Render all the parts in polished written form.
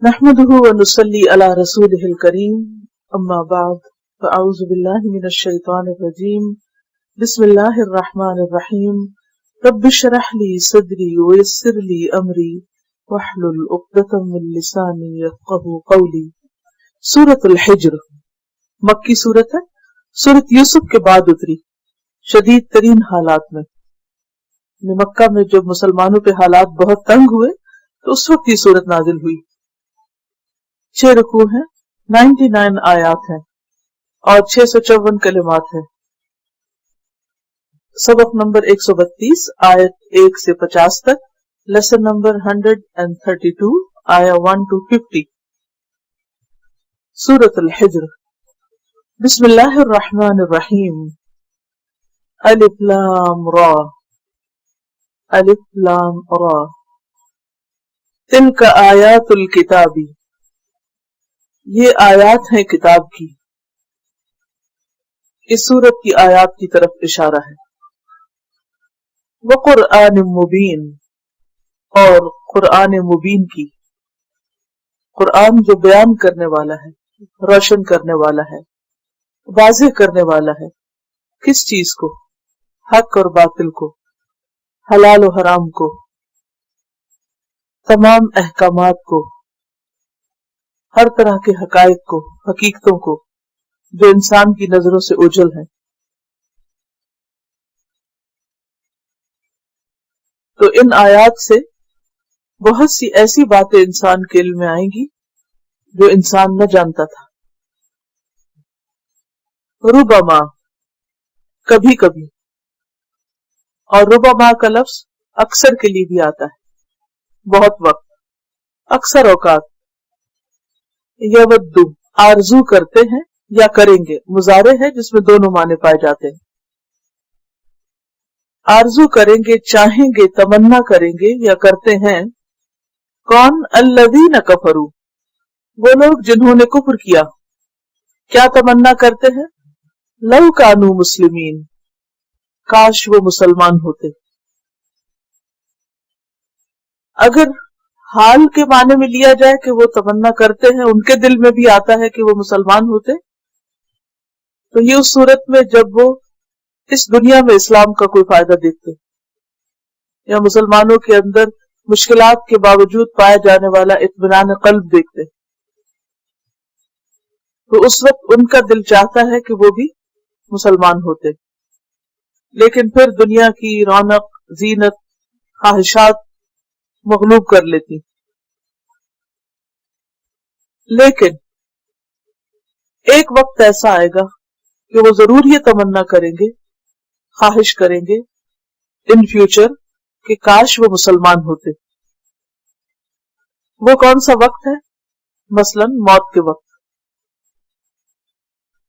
نحمده ونصلي على رسوله الكريم اما بعد فاعوذ بالله من الشيطان الرجيم بسم الله الرحمن الرحيم رب اشرح لي صدري ويسر لي امري واحلل عقدة من لساني يفقهوا قولي۔ سورۃ الحجر مکی سورت ہے، سورۃ یوسف کے بعد اتری، شدید ترین حالات میں۔ مکہ میں جب مسلمانوں کے حالات بہت تنگ ہوئے تو اس وقت یہ سورت نازل ہوئی۔ 6 رکوع ہیں، 99 آیات ہیں اور 654 کلمات ہیں۔ سبق نمبر 132 آیت 1 سے 50 تک، لیسن نمبر 132 آیا 1 to 50۔ سورۃ الحجر۔ بسم اللہ الرحمن الرحیم۔ الف لام را، الف لام را، تلک آیات الکتابی، یہ آیات ہیں کتاب کی۔ اس سورت کی آیات کی طرف اشارہ ہے۔ وقرآن مبین، اور قرآن مبین کی، قرآن جو بیان کرنے والا ہے، روشن کرنے والا ہے، واضح کرنے والا ہے۔ کس چیز کو؟ حق اور باطل کو، حلال و حرام کو، تمام احکامات کو، ہر طرح کے حقائق کو، حقیقتوں کو جو انسان کی نظروں سے اوجھل ہیں۔ تو ان آیات سے بہت سی ایسی باتیں انسان کے علم میں آئیں گی جو انسان نہ جانتا تھا۔ ربما، کبھی کبھی، اور ربما کا لفظ اکثر کے لیے بھی آتا ہے، بہت وقت، اکثر اوقات۔ یودو، آرزو کرتے ہیں یا کریں گے، مضارع ہے جس میں دونوں معنی پائے جاتے ہیں۔ آرزو کریں گے، چاہیں گے، تمنا کریں گے یا کرتے ہیں۔ کون؟ الذین کفروا، وہ لوگ جنہوں نے کفر کیا۔ کیا تمنا کرتے ہیں؟ لو کانوا مسلمین، کاش وہ مسلمان ہوتے۔ اگر حال کے معنی میں لیا جائے کہ وہ تمنا کرتے ہیں، ان کے دل میں بھی آتا ہے کہ وہ مسلمان ہوتے، تو یہ اس صورت میں جب وہ اس دنیا میں اسلام کا کوئی فائدہ دیکھتے یا مسلمانوں کے اندر مشکلات کے باوجود پایا جانے والا اطمینان قلب دیکھتے، تو اس وقت ان کا دل چاہتا ہے کہ وہ بھی مسلمان ہوتے۔ لیکن پھر دنیا کی رونق، زینت، خواہشات مغلوب کر لیتی۔ لیکن ایک وقت ایسا آئے گا کہ وہ ضرور یہ تمنا کریں گے، خواہش کریں گے ان فیوچر کہ کاش وہ مسلمان ہوتے۔ وہ کون سا وقت ہے؟ مثلاً موت کے وقت،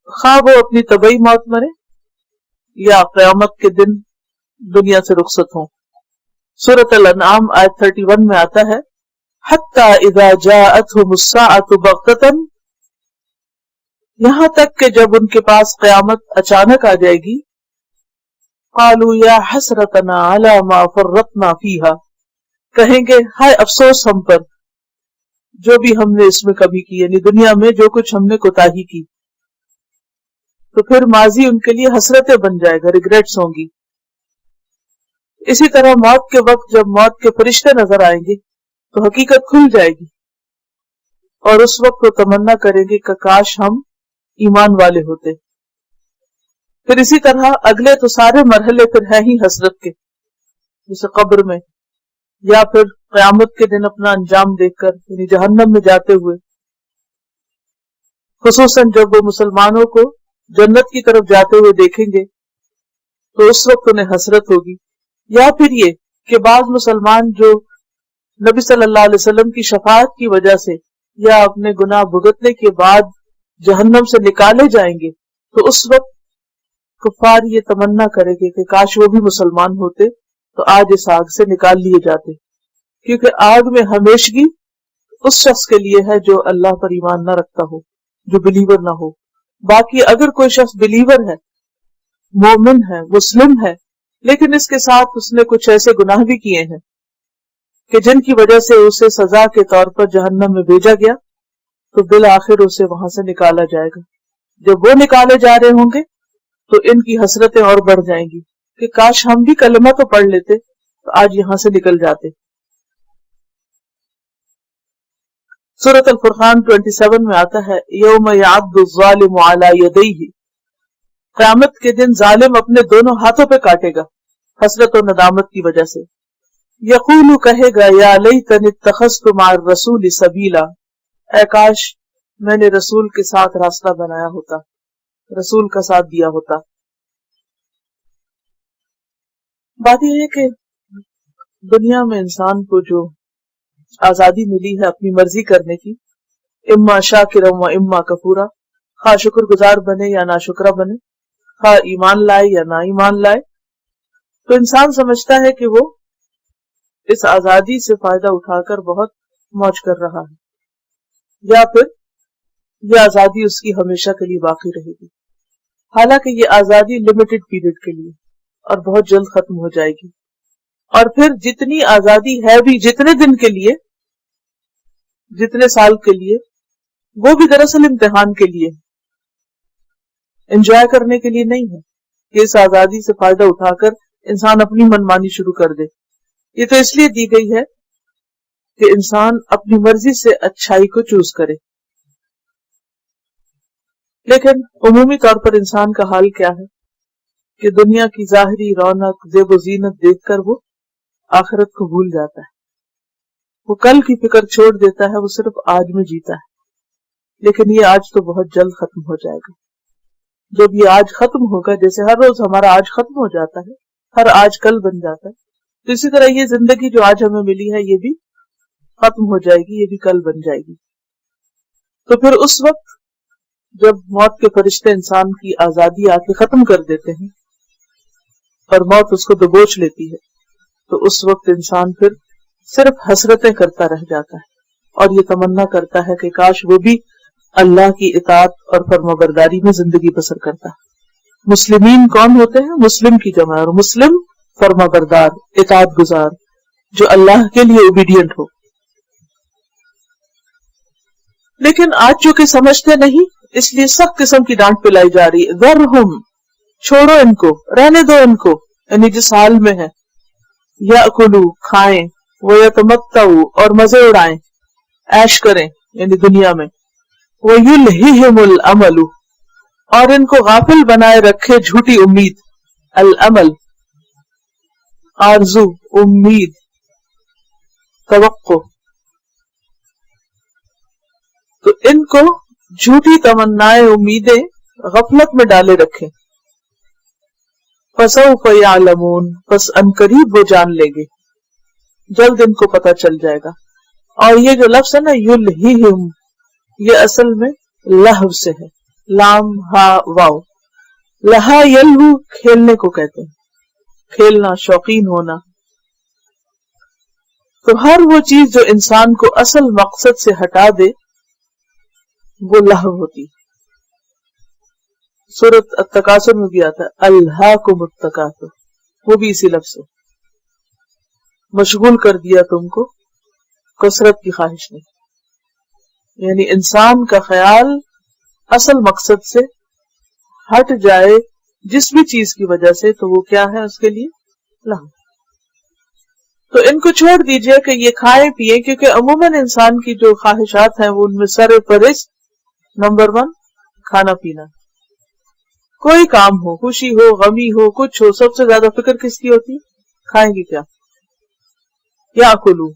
خواہ وہ اپنی طبعی موت مرے یا قیامت کے دن دنیا سے رخصت ہوں۔ سورۃ الانعام آیت 31 میں آتا ہے، حتی اذا جاءتہم الساعۃ بغتۃ، یہاں تک کہ جب ان کے پاس قیامت اچانک آ جائے گی، قالوا یا حسرتنا علی ما فرطنا فیہا، کہیں گے ہائے افسوس ہم پر جو بھی ہم نے اس میں کبھی کی، یعنی دنیا میں جو کچھ ہم نے کوتاہی کی۔ تو پھر ماضی ان کے لیے حسرتیں بن جائے گا، ریگریٹس ہوں گی۔ اسی طرح موت کے وقت جب موت کے فرشتے نظر آئیں گے تو حقیقت کھل جائے گی، اور اس وقت وہ تمنا کریں گے کہ کاش ہم ایمان والے ہوتے۔ پھر اسی طرح اگلے تو سارے مرحلے پھر ہیں ہی حسرت کے، جیسے قبر میں یا پھر قیامت کے دن اپنا انجام دیکھ کر، یعنی جہنم میں جاتے ہوئے، خصوصاً جب وہ مسلمانوں کو جنت کی طرف جاتے ہوئے دیکھیں گے تو اس وقت انہیں حسرت ہوگی۔ یا پھر یہ کہ بعض مسلمان جو نبی صلی اللہ علیہ وسلم کی شفاعت کی وجہ سے یا اپنے گناہ بھگتنے کے بعد جہنم سے نکالے جائیں گے، تو اس وقت کفار یہ تمنا کریں گے کہ کاش وہ بھی مسلمان ہوتے تو آج اس آگ سے نکال لیے جاتے، کیونکہ آگ میں ہمیشگی اس شخص کے لیے ہے جو اللہ پر ایمان نہ رکھتا ہو، جو بلیور نہ ہو۔ باقی اگر کوئی شخص بلیور ہے، مومن ہے، مسلم ہے، لیکن اس کے ساتھ اس نے کچھ ایسے گناہ بھی کیے ہیں کہ جن کی وجہ سے اسے سزا کے طور پر جہنم میں بھیجا گیا، تو بالآخر اسے وہاں سے نکالا جائے گا۔ جب وہ نکالے جا رہے ہوں گے تو ان کی حسرتیں اور بڑھ جائیں گی کہ کاش ہم بھی کلمہ تو پڑھ لیتے تو آج یہاں سے نکل جاتے۔ سورۃ الفرقان 27 میں آتا ہے یوم یعض الظالم علی یدیہ، قیامت کے دن ظالم اپنے دونوں ہاتھوں پہ کاٹے گا حسرت و ندامت کی وجہ سے۔ یقول کہے گا یا لیتنی اتخذت مع الرسول سبیلا، اے کاش میں نے رسول کے ساتھ راستہ بنایا ہوتا، رسول کا ساتھ دیا ہوتا۔ بات یہ ہے کہ دنیا میں انسان کو جو آزادی ملی ہے اپنی مرضی کرنے کی، اما شاکرا و اما کفورا، خواہ شکر گزار بنے یا ناشکرا بنے، خواہ ایمان لائے یا نا ایمان لائے، تو انسان سمجھتا ہے کہ وہ اس آزادی سے فائدہ اٹھا کر بہت موج کر رہا ہے، یا پھر یہ آزادی اس کی ہمیشہ کے لیے باقی رہے گی۔ حالانکہ یہ آزادی لمیٹڈ پیریڈ کے لیے اور بہت جلد ختم ہو جائے گی، اور پھر جتنی آزادی ہے بھی جتنے دن کے لیے، جتنے سال کے لیے، وہ بھی دراصل امتحان کے لیے، انجوائے کرنے کے لیے نہیں ہے کہ اس آزادی سے فائدہ اٹھا کر انسان اپنی منمانی شروع کر دے۔ یہ تو اس لیے دی گئی ہے کہ انسان اپنی مرضی سے اچھائی کو چوز کرے۔ لیکن عمومی طور پر انسان کا حال کیا ہے کہ دنیا کی ظاہری رونق، زیب و زینت دیکھ کر وہ آخرت کو بھول جاتا ہے، وہ کل کی فکر چھوڑ دیتا ہے، وہ صرف آج میں جیتا ہے۔ لیکن یہ آج تو بہت جلد ختم ہو جائے گا۔ جب یہ آج ختم ہوگا، جیسے ہر روز ہمارا آج ختم ہو جاتا ہے، ہر آج کل بن جاتا ہے، تو اسی طرح یہ زندگی جو آج ہمیں ملی ہے یہ بھی ختم ہو جائے گی، یہ بھی کل بن جائے گی۔ تو پھر اس وقت جب موت کے فرشتے انسان کی آزادی آ کے ختم کر دیتے ہیں اور موت اس کو دبوچ لیتی ہے، تو اس وقت انسان پھر صرف حسرتیں کرتا رہ جاتا ہے اور یہ تمنا کرتا ہے کہ کاش وہ بھی اللہ کی اطاعت اور فرمانبرداری میں زندگی بسر کرتا ہے۔ مسلمین کون ہوتے ہیں؟ مسلم کی جمع، اور مسلم فرمانبردار، اطاعت گزار، جو اللہ کے لیے اوبیڈینٹ ہو۔ لیکن آج چونکہ سمجھتے نہیں، اس لیے سخت قسم کی ڈانٹ پلائی جا رہی ہے۔ ذرہم، چھوڑو ان کو، رہنے دو ان کو، یعنی جس حال میں ہے، یاکلوا، کھائیں، ویتمتعوا، اور مزے اڑائیں، عیش کریں یعنی دنیا میں، ویلہہم الامل، اور ان کو غافل بنائے رکھے جھوٹی امید، الامل آرزو، امید، توقع، تو ان کو جھوٹی تمنائیں، امیدیں غفلت میں ڈالے رکھیں۔ فسوف یعلمون، پس عنقریب وہ جان لیں گے، جلد ان کو پتہ چل جائے گا۔ اور یہ جو لفظ ہے نا یلہہم، یہ اصل میں لہو سے ہے، لام ہا واو، لہا یلہو کھیلنے کو کہتے ہیں، کھیلنا، شوقین ہونا۔ تو ہر وہ چیز جو انسان کو اصل مقصد سے ہٹا دے وہ لہو ہوتی۔ سورۃ التکاثر میں بھی آتا ہے الہاکم التکاثر، وہ بھی اسی لفظ سے، مشغول کر دیا تم کو کثرت کی خواہش نے، یعنی انسان کا خیال اصل مقصد سے ہٹ جائے جس بھی چیز کی وجہ سے، تو وہ کیا ہے اس کے لیے؟ لہو۔ تو ان کو چھوڑ دیجئے کہ یہ کھائیں پیئیں، کیونکہ عموماً انسان کی جو خواہشات ہیں وہ ان میں سر فہرست نمبر 1 کھانا پینا۔ کوئی کام ہو، خوشی ہو، غمی ہو، کچھ ہو، سب سے زیادہ فکر کس کی ہوتی؟ کھائیں گے کیا؟ یاکلوا،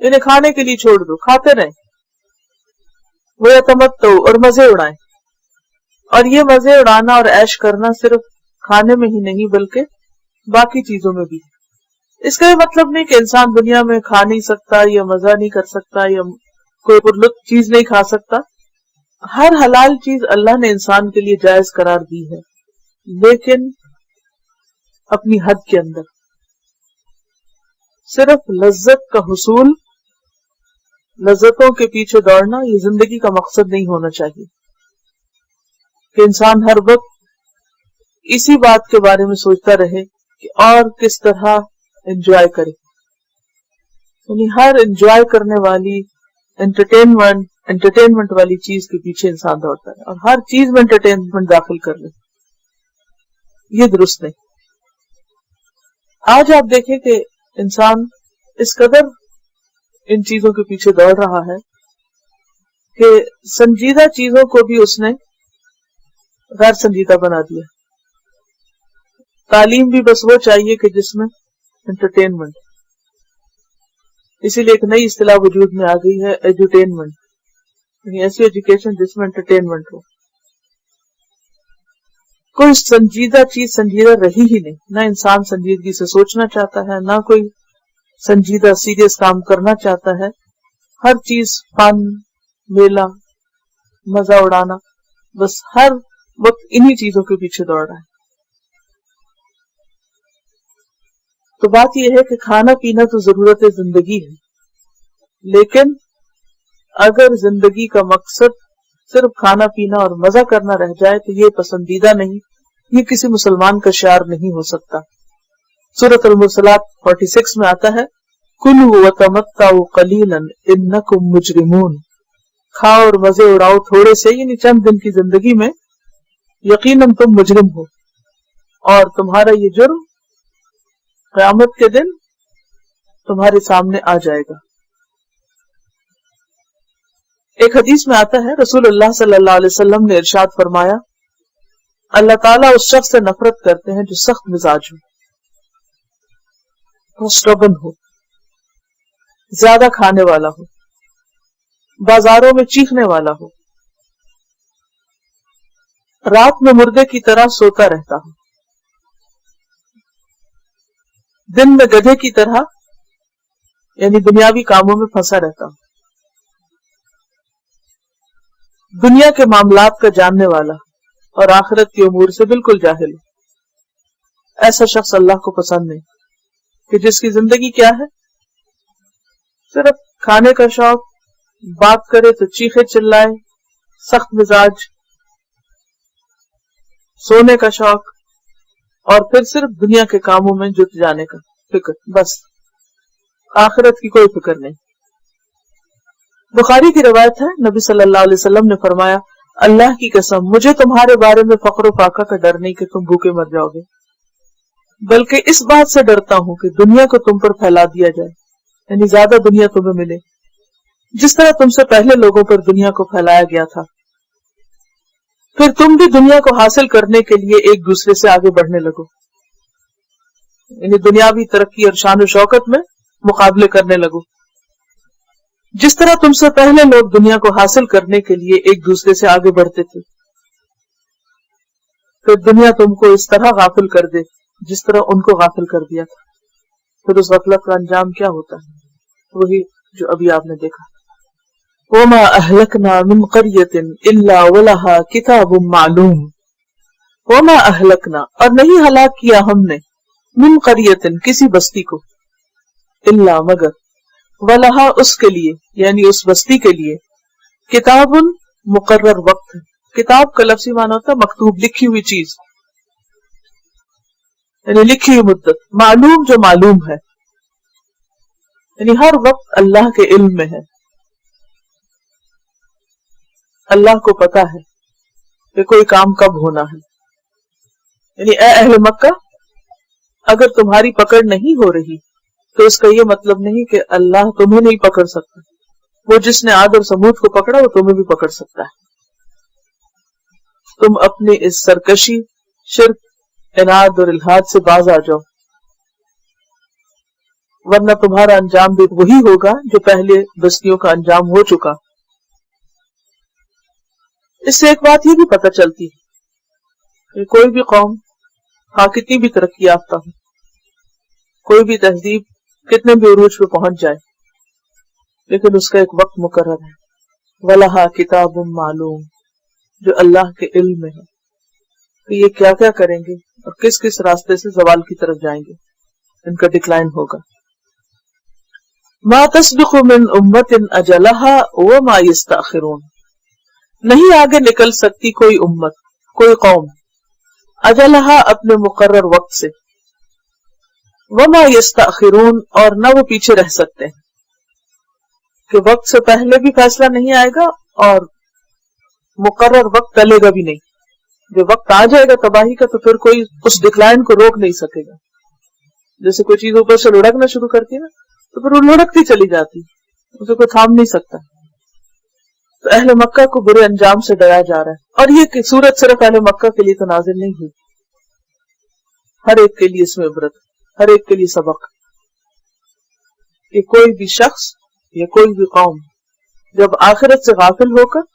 انہیں کھانے کے لیے چھوڑ دو، کھاتے رہیں۔ ویتمتعوا، اور مزے اڑائیں۔ اور یہ مزے اڑانا اور عیش کرنا صرف کھانے میں ہی نہیں بلکہ باقی چیزوں میں بھی۔ اس کا یہ مطلب نہیں کہ انسان دنیا میں کھا نہیں سکتا یا مزہ نہیں کر سکتا یا کوئی پرلطف چیز نہیں کھا سکتا۔ ہر حلال چیز اللہ نے انسان کے لیے جائز قرار دی ہے، لیکن اپنی حد کے اندر۔ صرف لذت کا حصول، لذتوں کے پیچھے دوڑنا یہ زندگی کا مقصد نہیں ہونا چاہیے کہ انسان ہر وقت اسی بات کے بارے میں سوچتا رہے کہ اور کس طرح انجوائے کرے۔ یعنی ہر انجوائے کرنے والی انٹرٹینمنٹ والی چیز کے پیچھے انسان دوڑتا ہے اور ہر چیز میں انٹرٹینمنٹ داخل کر لے، یہ درست نہیں۔ آج آپ دیکھیں کہ انسان اس قدر ان چیزوں کے پیچھے دوڑ رہا ہے کہ سنجیدہ چیزوں کو بھی اس نے غیر سنجیدہ بنا دیا۔ تعلیم بھی بس وہ چاہیے کہ جس میں انٹرٹینمنٹ، اسی لیے ایک نئی اصطلاح وجود میں آ گئی ہے ایڈوٹینمنٹ، یعنی ایسی ایجوکیشن جس میں انٹرٹینمنٹ ہو۔ کوئی سنجیدہ چیز سنجیدہ رہی ہی نہیں، نہ انسان سنجیدگی سے سوچنا چاہتا ہے، نہ کوئی سنجیدہ سیریس کام کرنا چاہتا ہے۔ ہر چیز فن، میلہ، مزہ اڑانا، بس ہر وقت انہی چیزوں کے پیچھے دوڑ رہا ہے۔ تو بات یہ ہے کہ کھانا پینا تو ضرورت زندگی ہے، لیکن اگر زندگی کا مقصد صرف کھانا پینا اور مزہ کرنا رہ جائے تو یہ پسندیدہ نہیں، یہ کسی مسلمان کا شعار نہیں ہو سکتا۔ سورۃ المرسلات 46 میں آتا ہے، کلوا وتمتعوا قلیلا انکم مجرمون، کھاؤ اور مزے اڑاؤ تھوڑے سے، یعنی چند دن کی زندگی میں، یقیناً تم مجرم ہو اور تمہارا یہ جرم قیامت کے دن تمہارے سامنے آ جائے گا۔ ایک حدیث میں آتا ہے، رسول اللہ صلی اللہ علیہ وسلم نے ارشاد فرمایا، اللہ تعالیٰ اس شخص سے نفرت کرتے ہیں جو سخت مزاج ہو، اسٹبن ہو، زیادہ کھانے والا ہو، بازاروں میں چیخنے والا ہو، رات میں مردے کی طرح سوتا رہتا ہو، دن میں گدھے کی طرح یعنی دنیاوی کاموں میں پھنسا رہتا ہو، دنیا کے معاملات کا جاننے والا اور آخرت کے امور سے بالکل جاہل ہو۔ ایسا شخص اللہ کو پسند نہیں، کہ جس کی زندگی کیا ہے، صرف کھانے کا شوق، بات کرے تو چیخے چلائے، سخت مزاج، سونے کا شوق، اور پھر صرف دنیا کے کاموں میں جت جانے کا فکر، بس آخرت کی کوئی فکر نہیں۔ بخاری کی روایت ہے، نبی صلی اللہ علیہ وسلم نے فرمایا، اللہ کی قسم مجھے تمہارے بارے میں فقر و فاقہ کا ڈر نہیں کہ تم بھوکے مر جاؤ گے، بلکہ اس بات سے ڈرتا ہوں کہ دنیا کو تم پر پھیلا دیا جائے، یعنی زیادہ دنیا تمہیں ملے، جس طرح تم سے پہلے لوگوں پر دنیا کو پھیلایا گیا تھا، پھر تم بھی دنیا کو حاصل کرنے کے لیے ایک دوسرے سے آگے بڑھنے لگو، یعنی دنیاوی ترقی اور شان و شوکت میں مقابلے کرنے لگو، جس طرح تم سے پہلے لوگ دنیا کو حاصل کرنے کے لیے ایک دوسرے سے آگے بڑھتے تھے، پھر دنیا تم کو اس طرح غافل کر دے جس طرح ان کو غافل کر دیا تھا، پھر اس غفلت کا انجام کیا ہوتا ہے؟ وہی جو ابھی آپ نے دیکھا، وَمَا أَهْلَكْنَا مِنْ قَرْيَةٍ إِلَّا وَلَهَا كِتَابٌ مَعْلُومٌ، وَمَا أَهْلَكْنَا اور نہیں ہلاک کیا ہم نے، من قریۃ کسی بستی کو، الا مگر، وَلَهَا اس کے لیے یعنی اس بستی کے لیے، کتاب مقرر وقت، کتاب کا لفظی معنی ہوتا ہے مکتوب، لکھی ہوئی چیز، یعنی لکھی ہوئی مدت، معلوم جو معلوم ہے، یعنی ہر وقت اللہ کے علم میں ہے، اللہ کو پتا ہے کہ کوئی کام کب ہونا ہے۔ یعنی اے اہل مکہ، اگر تمہاری پکڑ نہیں ہو رہی تو اس کا یہ مطلب نہیں کہ اللہ تمہیں نہیں پکڑ سکتا، وہ جس نے عاد اور سمود کو پکڑا وہ تمہیں بھی پکڑ سکتا ہے۔ تم اپنی اس سرکشی، شرک، عناد اور الحاد سے باز آ جاؤ، ورنہ تمہارا انجام بھی وہی ہوگا جو پہلے بستیوں کا انجام ہو چکا۔ اس سے ایک بات یہ بھی پتہ چلتی ہے کہ کوئی بھی قوم کتنی بھی ترقی یافتہ ہو، کوئی بھی تہذیب کتنے بھی عروج پہ پہنچ جائے، لیکن اس کا ایک وقت مقرر ہے، وَلَهَا كِتَابٌ مَعْلُومٌ، جو اللہ کے علم میں ہے کہ یہ کیا کیا کریں گے اور کس کس راستے سے زوال کی طرف جائیں گے، ان کا ڈکلائن ہوگا۔ مَا تَسْبِقُ مِنْ أُمَّةٍ أَجَلَهَا وَمَا يَسْتَأْخِرُونَ، نہیں آگے نکل سکتی کوئی امت، کوئی قوم، اجلہا اپنے مقرر وقت سے، وما یستأخرون اور نہ وہ پیچھے رہ سکتے ہیں، کہ وقت سے پہلے بھی فیصلہ نہیں آئے گا اور مقرر وقت ٹلے گا بھی نہیں. جب وقت آ جائے گا تباہی کا تو پھر کوئی اس ڈکلائن کو روک نہیں سکے گا. جیسے کوئی چیز اوپر سے لڑکنا شروع کرتی ہے نا تو پھر وہ لڑکتی چلی جاتی, اسے کوئی تھام نہیں سکتا. تو اہل مکہ کو برے انجام سے ڈرایا جا رہا ہے. اور یہ سورت صرف اہل مکہ کے لیے تو نازل نہیں ہوئی, ہر ایک کے لیے اس میں عبرت, ہر ایک کے لیے سبق. کہ کوئی بھی شخص یا کوئی بھی قوم جب آخرت سے غافل ہو کر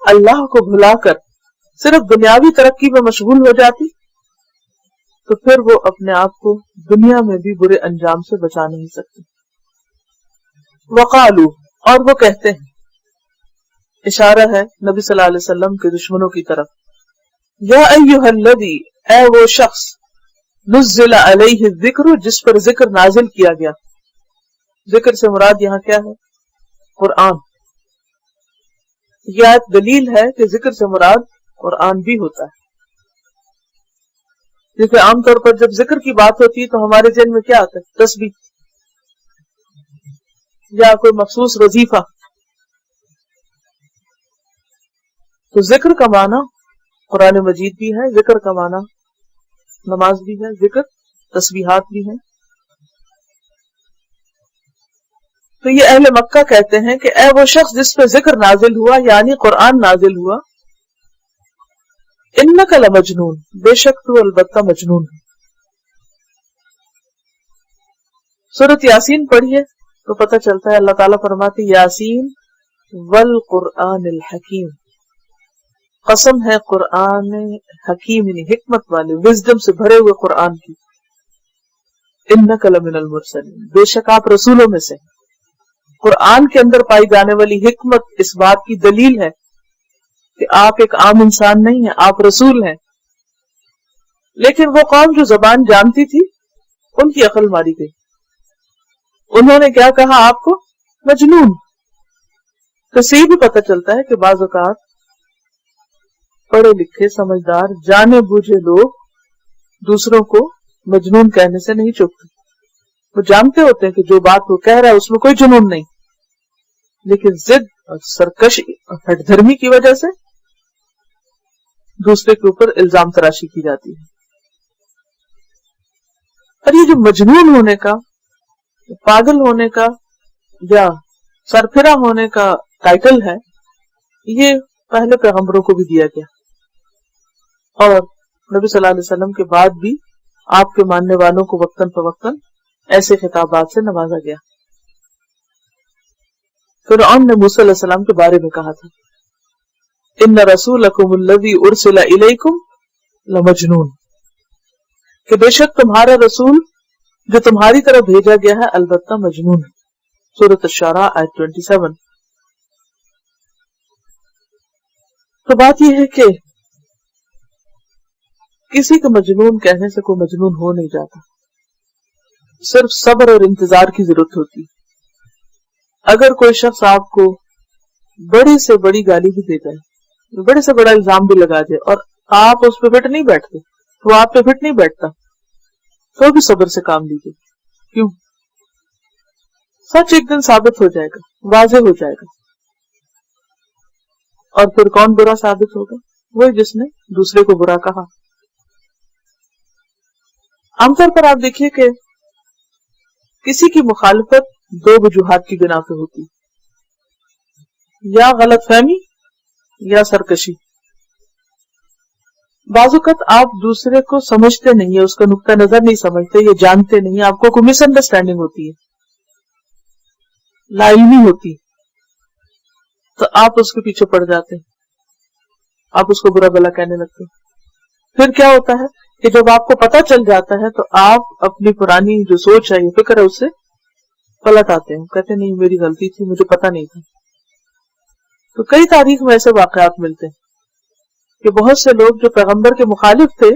اللہ کو بھلا کر صرف دنیاوی ترقی میں مشغول ہو جاتی تو پھر وہ اپنے آپ کو دنیا میں بھی برے انجام سے بچا نہیں سکتی. وقالو, اور وہ کہتے ہیں, اشارہ ہے نبی صلی اللہ علیہ وسلم کے دشمنوں کی طرف, یا ایھا الذی, اے وہ شخص, نزل علیہ الذکر, جس پر ذکر نازل کیا گیا. ذکر سے مراد یہاں کیا ہے؟ قرآن. یہ آیت دلیل ہے کہ ذکر سے مراد قرآن بھی ہوتا ہے. جیسے عام طور پر جب ذکر کی بات ہوتی ہے تو ہمارے ذہن میں کیا آتا ہے؟ تسبیح یا کوئی مخصوص وظیفہ. تو ذکر کا معنی قرآن مجید بھی ہے, ذکر کا معنی نماز بھی ہے, ذکر تسبیحات بھی ہیں. تو یہ اہل مکہ کہتے ہیں کہ اے وہ شخص جس پہ ذکر نازل ہوا یعنی قرآن نازل ہوا, انک لمجنون, بے شک تو البتہ مجنون ہے. سورۃ یاسین پڑھیے تو پتہ چلتا ہے, اللہ تعالیٰ فرماتے یاسین والقرآن الحکیم, قسم ہے قرآن حکیم یعنی حکمت والے, وزڈم سے بھرے ہوئے قرآن کی. انک لمن المرسلین, بے شک آپ رسولوں میں سے. قرآن کے اندر پائی جانے والی حکمت اس بات کی دلیل ہے کہ آپ ایک عام انسان نہیں ہیں, آپ رسول ہیں. لیکن وہ قوم جو زبان جانتی تھی ان کی عقل ماری گئی. انہوں نے کیا کہا آپ کو؟ مجنون. تو سے بھی پتہ چلتا ہے کہ بعض اوقات پڑھے لکھے سمجھدار جانے بوجھے لوگ دوسروں کو مجنون کہنے سے نہیں چکتے. وہ جانتے ہوتے ہیں کہ جو بات وہ کہہ رہا ہے اس میں کوئی جنون نہیں, لیکن ضد اور سرکشی اور ہٹ دھرمی کی وجہ سے دوسرے کے اوپر الزام تراشی کی جاتی ہے. اور یہ جو مجنون ہونے کا, پاگل ہونے کا یا سرفرا ہونے کا ٹائٹل ہے, یہ پہلے پیغمبروں کو بھی دیا گیا اور نبی صلی اللہ علیہ وسلم کے بعد بھی آپ کے ماننے والوں کو وقتاً فوقتاً ایسے خطابات سے نوازا گیا. فرعون نے موسیٰ علیہ السلام کے بارے میں کہا تھا, ان رسولکم الذی ارسل الیکم لمجنون, کہ بے شک تمہارا رسول جو تمہاری طرف بھیجا گیا ہے البتہ مجنون ہے. سورۃ الشعراء آیت 27. تو بات یہ ہے کہ کسی کو مجنون کہنے سے کوئی مجنون ہو نہیں جاتا, صرف صبر اور انتظار کی ضرورت ہوتی. اگر کوئی شخص آپ کو بڑی سے بڑی گالی بھی دے جائے, بڑے سے بڑا الزام بھی لگا دے اور آپ اس پہ فٹ نہیں بیٹھتے, وہ آپ پہ فٹ نہیں بیٹھتا, تو بھی صبر سے کام لیجیے. کیوں؟ سچ ایک دن ثابت ہو جائے گا, واضح ہو جائے گا. اور پھر کون برا ثابت ہوگا؟ وہی جس نے دوسرے کو برا کہا. عام طور پر آپ دیکھیے کہ کسی کی مخالفت دو وجوہات کی بنا پہ ہوتی, یا غلط فہمی یا سرکشی. بعض اوقات آپ دوسرے کو سمجھتے نہیں, اس کا نقطہ نظر نہیں سمجھتے, یہ جانتے نہیں, آپ کو کوئی مس انڈرسٹینڈنگ ہوتی ہے, لا علمی ہوتی, تو آپ اس کے پیچھے پڑ جاتے, آپ اس کو برا بھلا کہنے لگتے. پھر کیا ہوتا ہے کہ جب آپ کو پتہ چل جاتا ہے تو آپ اپنی پرانی جو سوچ ہے, یہ فکر ہے, اس سے پلٹ آتے ہیں, کہتے نہیں میری غلطی تھی, مجھے پتہ نہیں تھا. تو کئی تاریخ میں ایسے واقعات ملتے ہیں کہ بہت سے لوگ جو پیغمبر کے مخالف تھے,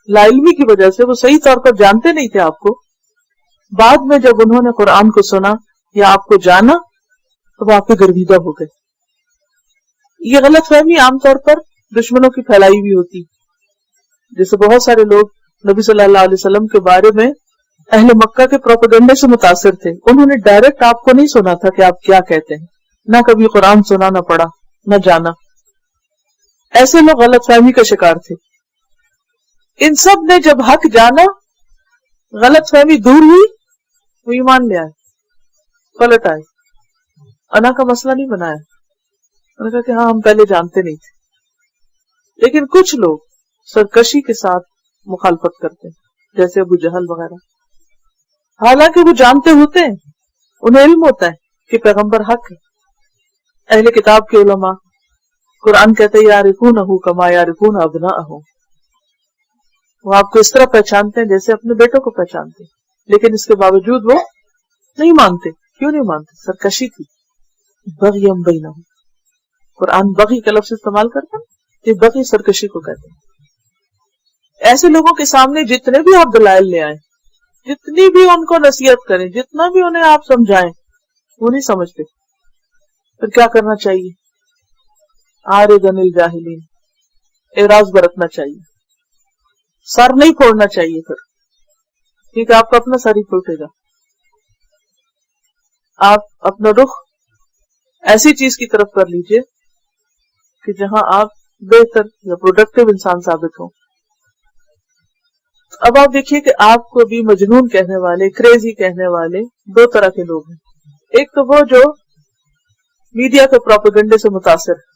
لا علمی کی وجہ سے وہ صحیح طور پر جانتے نہیں تھے آپ کو, بعد میں جب انہوں نے قرآن کو سنا یا آپ کو جانا تو وہ آپ کے گرویدہ ہو گئے. یہ غلط فہمی عام طور پر دشمنوں کی پھیلائی ہوئی ہوتی, جیسے بہت سارے لوگ نبی صلی اللہ علیہ وسلم کے بارے میں اہل مکہ کے پروپیگنڈے سے متاثر تھے. انہوں نے ڈائریکٹ آپ کو نہیں سنا تھا کہ آپ کیا کہتے ہیں, نہ کبھی قرآن سنا نہ پڑھا نہ جانا. ایسے لوگ غلط فہمی کا شکار تھے. ان سب نے جب حق جانا، غلط فہمی دور ہوئی، وہ ایمان لے آئے، پلٹ آئے، انا کا مسئلہ نہیں بنایا. انہوں نے کہا کہ ہاں ہم پہلے جانتے نہیں تھے. لیکن کچھ لوگ سرکشی کے ساتھ مخالفت کرتے ہیں، جیسے ابو جہل وغیرہ، حالانکہ وہ جانتے ہوتے ہیں، انہیں علم ہوتا ہے کہ پیغمبر حق ہے. اہل کتاب کے علماء، قرآن کہتے ہیں یعرفونہ کما یعرفون ابناءہم، وہ آپ کو اس طرح پہچانتے ہیں جیسے اپنے بیٹوں کو پہچانتے ہیں، لیکن اس کے باوجود وہ نہیں مانتے. کیوں نہیں مانتے؟ سرکشی تھی. بغیم بینہم، قرآن بغی کا لفظ استعمال کرتا ہے، یہ بغی سرکشی کو کہتے ہیں. ایسے لوگوں کے سامنے جتنے بھی آپ دلائل لے آئیں، جتنی بھی ان کو نصیحت کریں، جتنا بھی انہیں آپ سمجھائیں، وہ نہیں سمجھتے. پھر کیا کرنا چاہیے؟ عارض عن الجاہلین، اعراض برتنا چاہیے، سر نہیں پھوڑنا چاہیے. پھر کیونکہ آپ کا اپنا سر ہی پھوٹے گا. آپ اپنا رخ ایسی چیز کی طرف کر لیجئے کہ جہاں آپ بہتر یا پروڈکٹیو انسان ثابت ہوں. اب آپ دیکھیے کہ آپ کو بھی مجنون کہنے والے، کریزی کہنے والے دو طرح کے لوگ ہیں. ایک تو وہ جو میڈیا کے پروپیگنڈے سے متاثر ہے،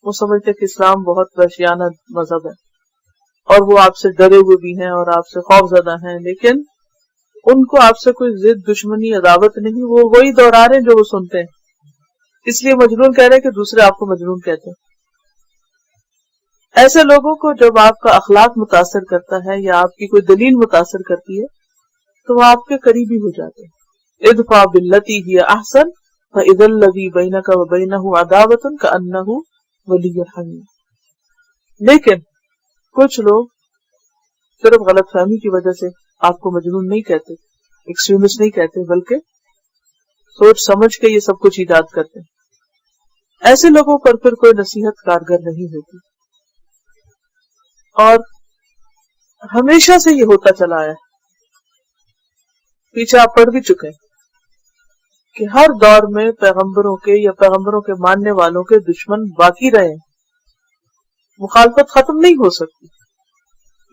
وہ سمجھتے کہ اسلام بہت وحشیانہ مذہب ہے، اور وہ آپ سے ڈرے ہوئے بھی ہیں اور آپ سے خوف زدہ ہیں، لیکن ان کو آپ سے کوئی ضد، دشمنی، عداوت نہیں. وہ وہی دوہرا رہے ہیں جو وہ سنتے ہیں، اس لیے مجنون کہہ رہے ہیں کہ دوسرے آپ کو مجنون کہتے ہیں. ایسے لوگوں کو جب آپ کا اخلاق متاثر کرتا ہے یا آپ کی کوئی دلیل متاثر کرتی ہے تو وہ آپ کے قریبی ہو جاتے ہیں. ادفع باللتی ہی احسن فاذا الذی بینک وبینہ عداوۃ کأنہ ولی حمیم. لیکن کچھ لوگ صرف غلط فہمی کی وجہ سے آپ کو مجنون نہیں کہتے، ایکسٹریمسٹ نہیں کہتے، بلکہ سوچ سمجھ کے یہ سب کچھ ایجاد کرتے ہیں. ایسے لوگوں پر پھر کوئی نصیحت کارگر نہیں ہوتی. اور ہمیشہ سے یہ ہوتا چلا ہے، پیچھے آپ پڑھ بھی چکے کہ ہر دور میں پیغمبروں کے یا پیغمبروں کے ماننے والوں کے دشمن باقی رہے. مخالفت ختم نہیں ہو سکتی.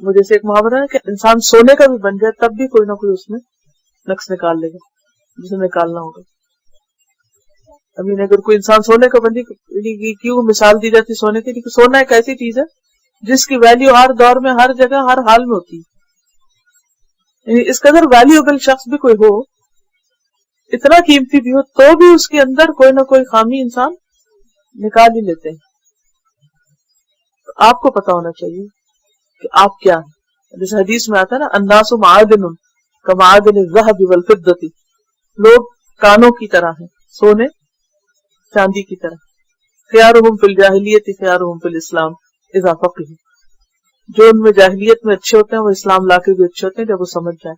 وہ جیسے ایک محاورہ ہے کہ انسان سونے کا بھی بن جائے تب بھی کوئی نہ کوئی اس میں نقص نکال لے گا جسے نکالنا ہوگا. اگر کوئی انسان سونے کا بن جائے، کیوں مثال دی جاتی سونے کی؟ کیونکہ سونا ایک ایسی چیز ہے جس کی ویلیو ہر دور میں، ہر جگہ، ہر حال میں ہوتی ہے. اس قدر ویلیوبل شخص بھی کوئی ہو، اتنا قیمتی بھی ہو، تو بھی اس کے اندر کوئی نہ کوئی خامی انسان نکال ہی لیتے ہیں. تو آپ کو پتا ہونا چاہیے کہ آپ کیا ہیں. جیسے حدیث میں آتا ہے نا، الناس معادن کمعادن الذهب والفضة، لوگ کانوں کی طرح ہیں، سونے چاندی کی طرح. خیارهم فی الجاہلیت خیارهم فی الاسلام اذا فقہوا، جو ان میں جاہلیت میں اچھے ہوتے ہیں وہ اسلام لا کے بھی اچھے ہوتے ہیں جب وہ سمجھ جائیں.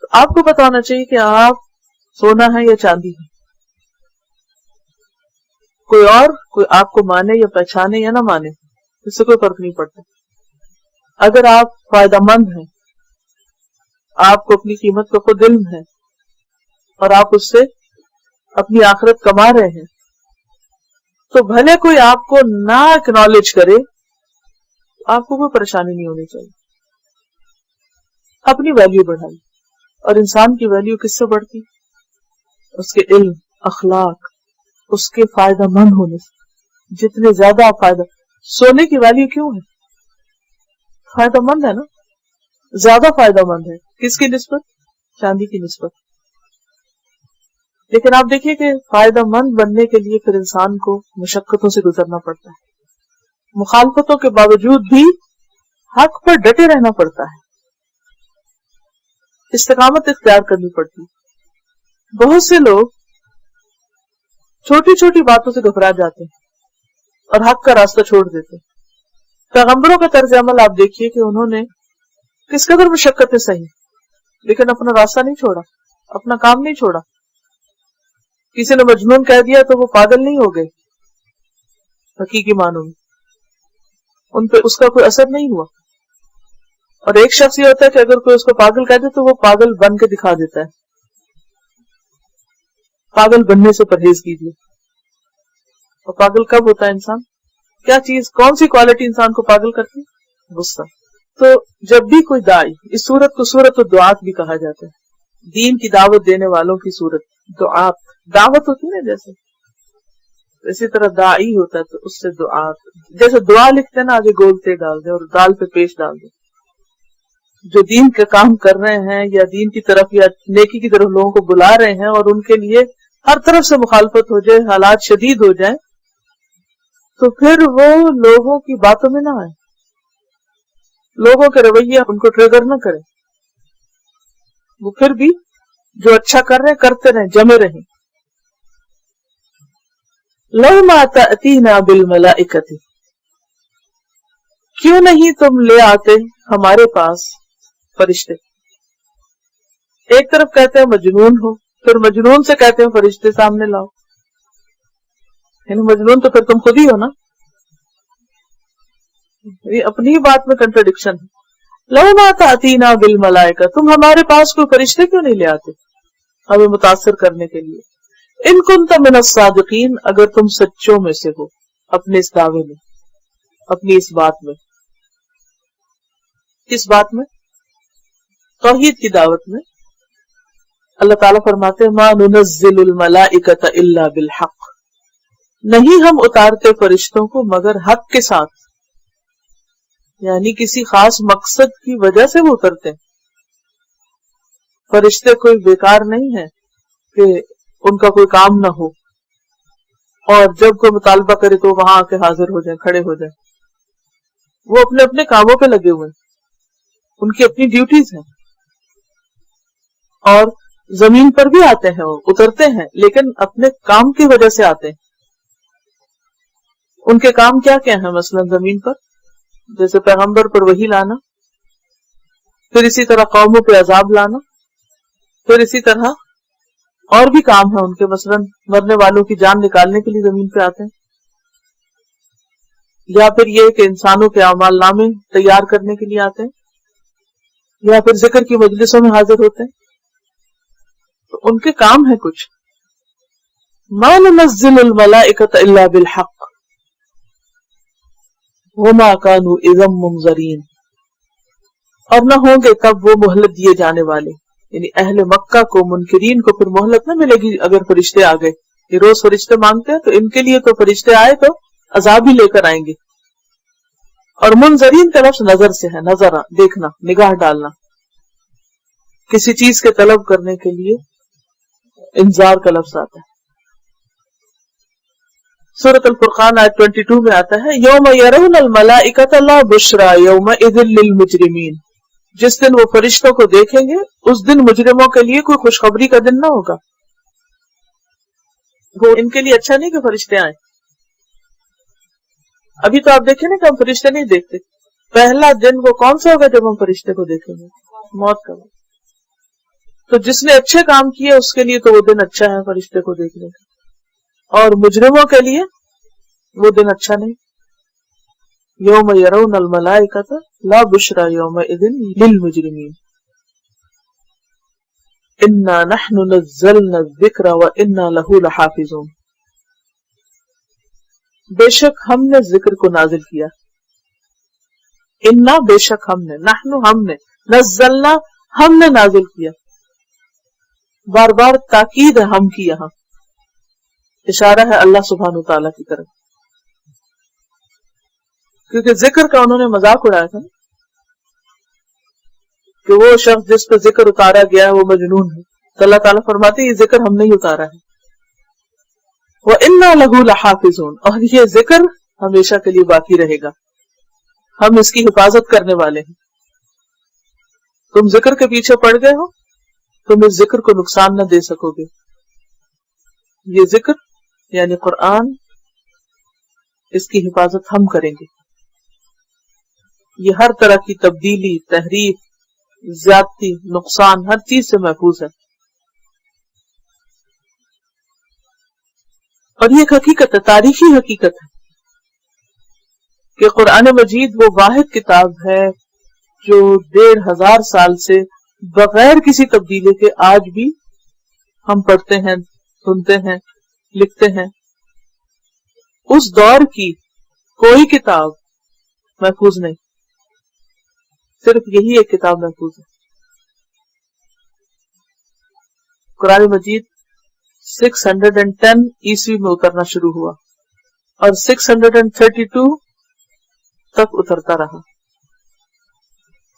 تو آپ کو پتا ہونا چاہیے کہ آپ سونا ہے یا چاندی ہے. کوئی آپ کو مانے یا پہچانے یا نہ مانے، اس سے کوئی فرق نہیں پڑتا. اگر آپ فائدہ مند ہیں، آپ کو اپنی قیمت کا خود علم ہے اور آپ اس سے اپنی آخرت کما رہے ہیں، تو بھلے کوئی آپ کو نہ اکنالج کرے، آپ کو کوئی پریشانی نہیں ہونی چاہیے. اپنی ویلیو بڑھائی. اور انسان کی ویلیو کس سے بڑھتی؟ اس کے علم، اخلاق، اس کے فائدہ مند ہونے سے. جتنے زیادہ آپ فائدہ، سونے کی ویلیو کیوں ہے؟ فائدہ مند ہے نا، زیادہ فائدہ مند ہے. کس کی نسبت؟ چاندی کی نسبت. لیکن آپ دیکھیے کہ فائدہ مند بننے کے لیے پھر انسان کو مشقتوں سے گزرنا پڑتا ہے، مخالفتوں کے باوجود بھی حق پر ڈٹے رہنا پڑتا ہے، استقامت اختیار کرنی پڑتی. بہت سے لوگ چھوٹی چھوٹی باتوں سے گھبرا جاتے ہیں اور حق کا راستہ چھوڑ دیتے ہیں. پیغمبروں کا طرز عمل آپ دیکھیے کہ انہوں نے کس قدر مشقتیں سہی، لیکن اپنا راستہ نہیں چھوڑا، اپنا کام نہیں چھوڑا. کسی نے مجنون کہہ دیا تو وہ پاگل نہیں ہو گئے حقیقی معنوں میں، ان پہ اس کا کوئی اثر نہیں ہوا. اور ایک شخص یہ ہوتا ہے کہ اگر کوئی اس کو پاگل کہہ دے تو وہ پاگل بن کے دکھا دیتا ہے. پاگل بننے سے پرہیز کیجیے. اور پاگل کب ہوتا ہے انسان؟ کیا چیز، کون سی کوالٹی انسان کو پاگل کرتی ہے؟ غصہ. تو جب بھی کوئی داعی، اس صورت کو صورت الدعات بھی کہا جاتا ہے، دین کی دعوت دینے والوں کی صورت. دعات دعوت ہوتی ہے نا، جیسے اسی طرح داعی ہوتا ہے تو اس سے دعات. جیسے دعا لکھتے ہیں نا، آگے گولتے ڈال دیں اور دال پہ پیش ڈال دیں. جو دین کا کام کر رہے ہیں یا دین کی طرف یا نیکی کی طرف لوگوں کو بلا رہے ہیں اور ان کے لیے ہر طرف سے مخالفت ہو جائے، حالات شدید ہو جائیں، تو پھر وہ لوگوں کی باتوں میں نہ آئے، لوگوں کے رویے ان کو ٹریگر نہ کرے. وہ پھر بھی جو اچھا کر رہے ہیں کرتے رہیں، جمے رہیں. لَوْ مَا تَأْتِينَا بِالْمَلَائِكَةِ، کیوں نہیں تم لے آتے ہمارے پاس فرشتے. ایک طرف کہتے ہیں مجنون ہو، پھر مجنون سے کہتے ہیں فرشتے سامنے لاؤ. یعنی مجنون تو پھر تم خود ہی ہو نا، یہ اپنی بات میں کنٹرڈکشن ہے. لَوْ مَا تَأْتِينَا بِالْمَلَائِكَةِ، تم ہمارے پاس کوئی فرشتے کیوں نہیں لے آتے ہمیں متاثر کرنے کے لیے. ان کنت من الصادقین، اگر تم سچوں میں سے ہو اپنے اس دعوے میں، اپنی اس بات میں. کس بات میں؟ توحید کی دعوت میں. اللہ تعالیٰ فرماتے ہیں ما ننزل الملائکۃ الا بالحق، نہیں ہم اتارتے فرشتوں کو مگر حق کے ساتھ. یعنی کسی خاص مقصد کی وجہ سے وہ اترتے ہیں. فرشتے کوئی بیکار نہیں ہے کہ ان کا کوئی کام نہ ہو اور جب کوئی مطالبہ کرے تو وہاں آ کے حاضر ہو جائیں، کھڑے ہو جائیں. وہ اپنے اپنے کاموں پہ لگے ہوئے ہیں، ان کی اپنی ڈیوٹیز ہیں. اور زمین پر بھی آتے ہیں، وہ اترتے ہیں لیکن اپنے کام کی وجہ سے آتے ہیں. ان کے کام کیا کیا ہیں؟ مثلا زمین پر جیسے پیغمبر پر وحی لانا، پھر اسی طرح قوموں پہ عذاب لانا، پھر اسی طرح اور بھی کام ہے ان کے. مثلا مرنے والوں کی جان نکالنے کے لیے زمین پہ آتے ہیں، یا پھر یہ کہ انسانوں کے اعمال نامے تیار کرنے کے لیے آتے ہیں، یا پھر ذکر کی مجلسوں میں حاضر ہوتے ہیں. تو ان کے کام ہے کچھ. ما ننزل الملائکۃ الا بالحق وما كانوا اذا منذرین، اور نہ ہوں گے تب وہ مہلت دیے جانے والے. یعنی اہل مکہ کو، منکرین کو پھر مہلت نہ ملے گی اگر فرشتے آ گئے. یہ روز فرشتے مانگتے ہیں تو ان کے لیے تو فرشتے آئے تو عذاب ہی لے کر آئیں گے. اور منذرین کا لفظ نظر سے ہے، نظر دیکھنا، نگاہ ڈالنا. کسی چیز کے طلب کرنے کے لیے انذار کا لفظ آتا ہے. سورۃ الفرقان آیت 22 میں آتا ہے یوم یرون الملائکۃ لا بشرا یومئذ للمجرمین، جس دن وہ فرشتوں کو دیکھیں گے اس دن مجرموں کے لیے کوئی خوشخبری کا دن نہ ہوگا. وہ ان کے لیے اچھا نہیں کہ فرشتے آئیں. ابھی تو آپ دیکھیں نا کہ ہم فرشتے نہیں دیکھتے. پہلا دن وہ کون سا ہوگا جب ہم فرشتے کو دیکھیں گے؟ موت کا. تو جس نے اچھے کام کیے اس کے لیے تو وہ دن اچھا ہے فرشتے کو دیکھنے کا، اور مجرموں کے لیے وہ دن اچھا نہیں. یوم یرون الملائکۃ لا بشرا یومئذ للمجرمین انا نحن نزلنا الذکر وانا له لحافظون، بے شک ہم نے ذکر کو نازل کیا. انا بے شک ہم نے، نحن ہم نے، نزلنا ہم نے نازل کیا. بار بار تاکید ہے ہم کی، یہاں اشارہ ہے اللہ سبحانہ تعالیٰ کی طرف، کیونکہ ذکر کا انہوں نے مذاق اڑایا تھا کہ وہ شخص جس پہ ذکر اتارا گیا ہے وہ مجنون ہے. تو اللہ تعالیٰ فرماتے یہ ذکر ہم نہیں اتارا ہے. وَإِنَّا لَهُ لَحَافِظُونَ، اور یہ ذکر ہمیشہ کے لیے باقی رہے گا، ہم اس کی حفاظت کرنے والے ہیں. تم ذکر کے پیچھے پڑ گئے ہو، تم اس ذکر کو نقصان نہ دے سکو گے. یہ ذکر یعنی قرآن، اس کی حفاظت ہم کریں گے. یہ ہر طرح کی تبدیلی، تحریف، زیادتی، نقصان، ہر چیز سے محفوظ ہے. اور یہ ایک حقیقت ہے، تاریخی حقیقت ہے کہ قرآن مجید وہ واحد کتاب ہے جو 1500 سال سے بغیر کسی تبدیلی کے آج بھی ہم پڑھتے ہیں، سنتے ہیں، لکھتے ہیں، اس دور کی کوئی کتاب محفوظ نہیں، صرف یہی ایک کتاب محفوظ ہے۔ قرآن مجید 610 عیسوی میں اترنا شروع ہوا اور 632 تک اترتا رہا،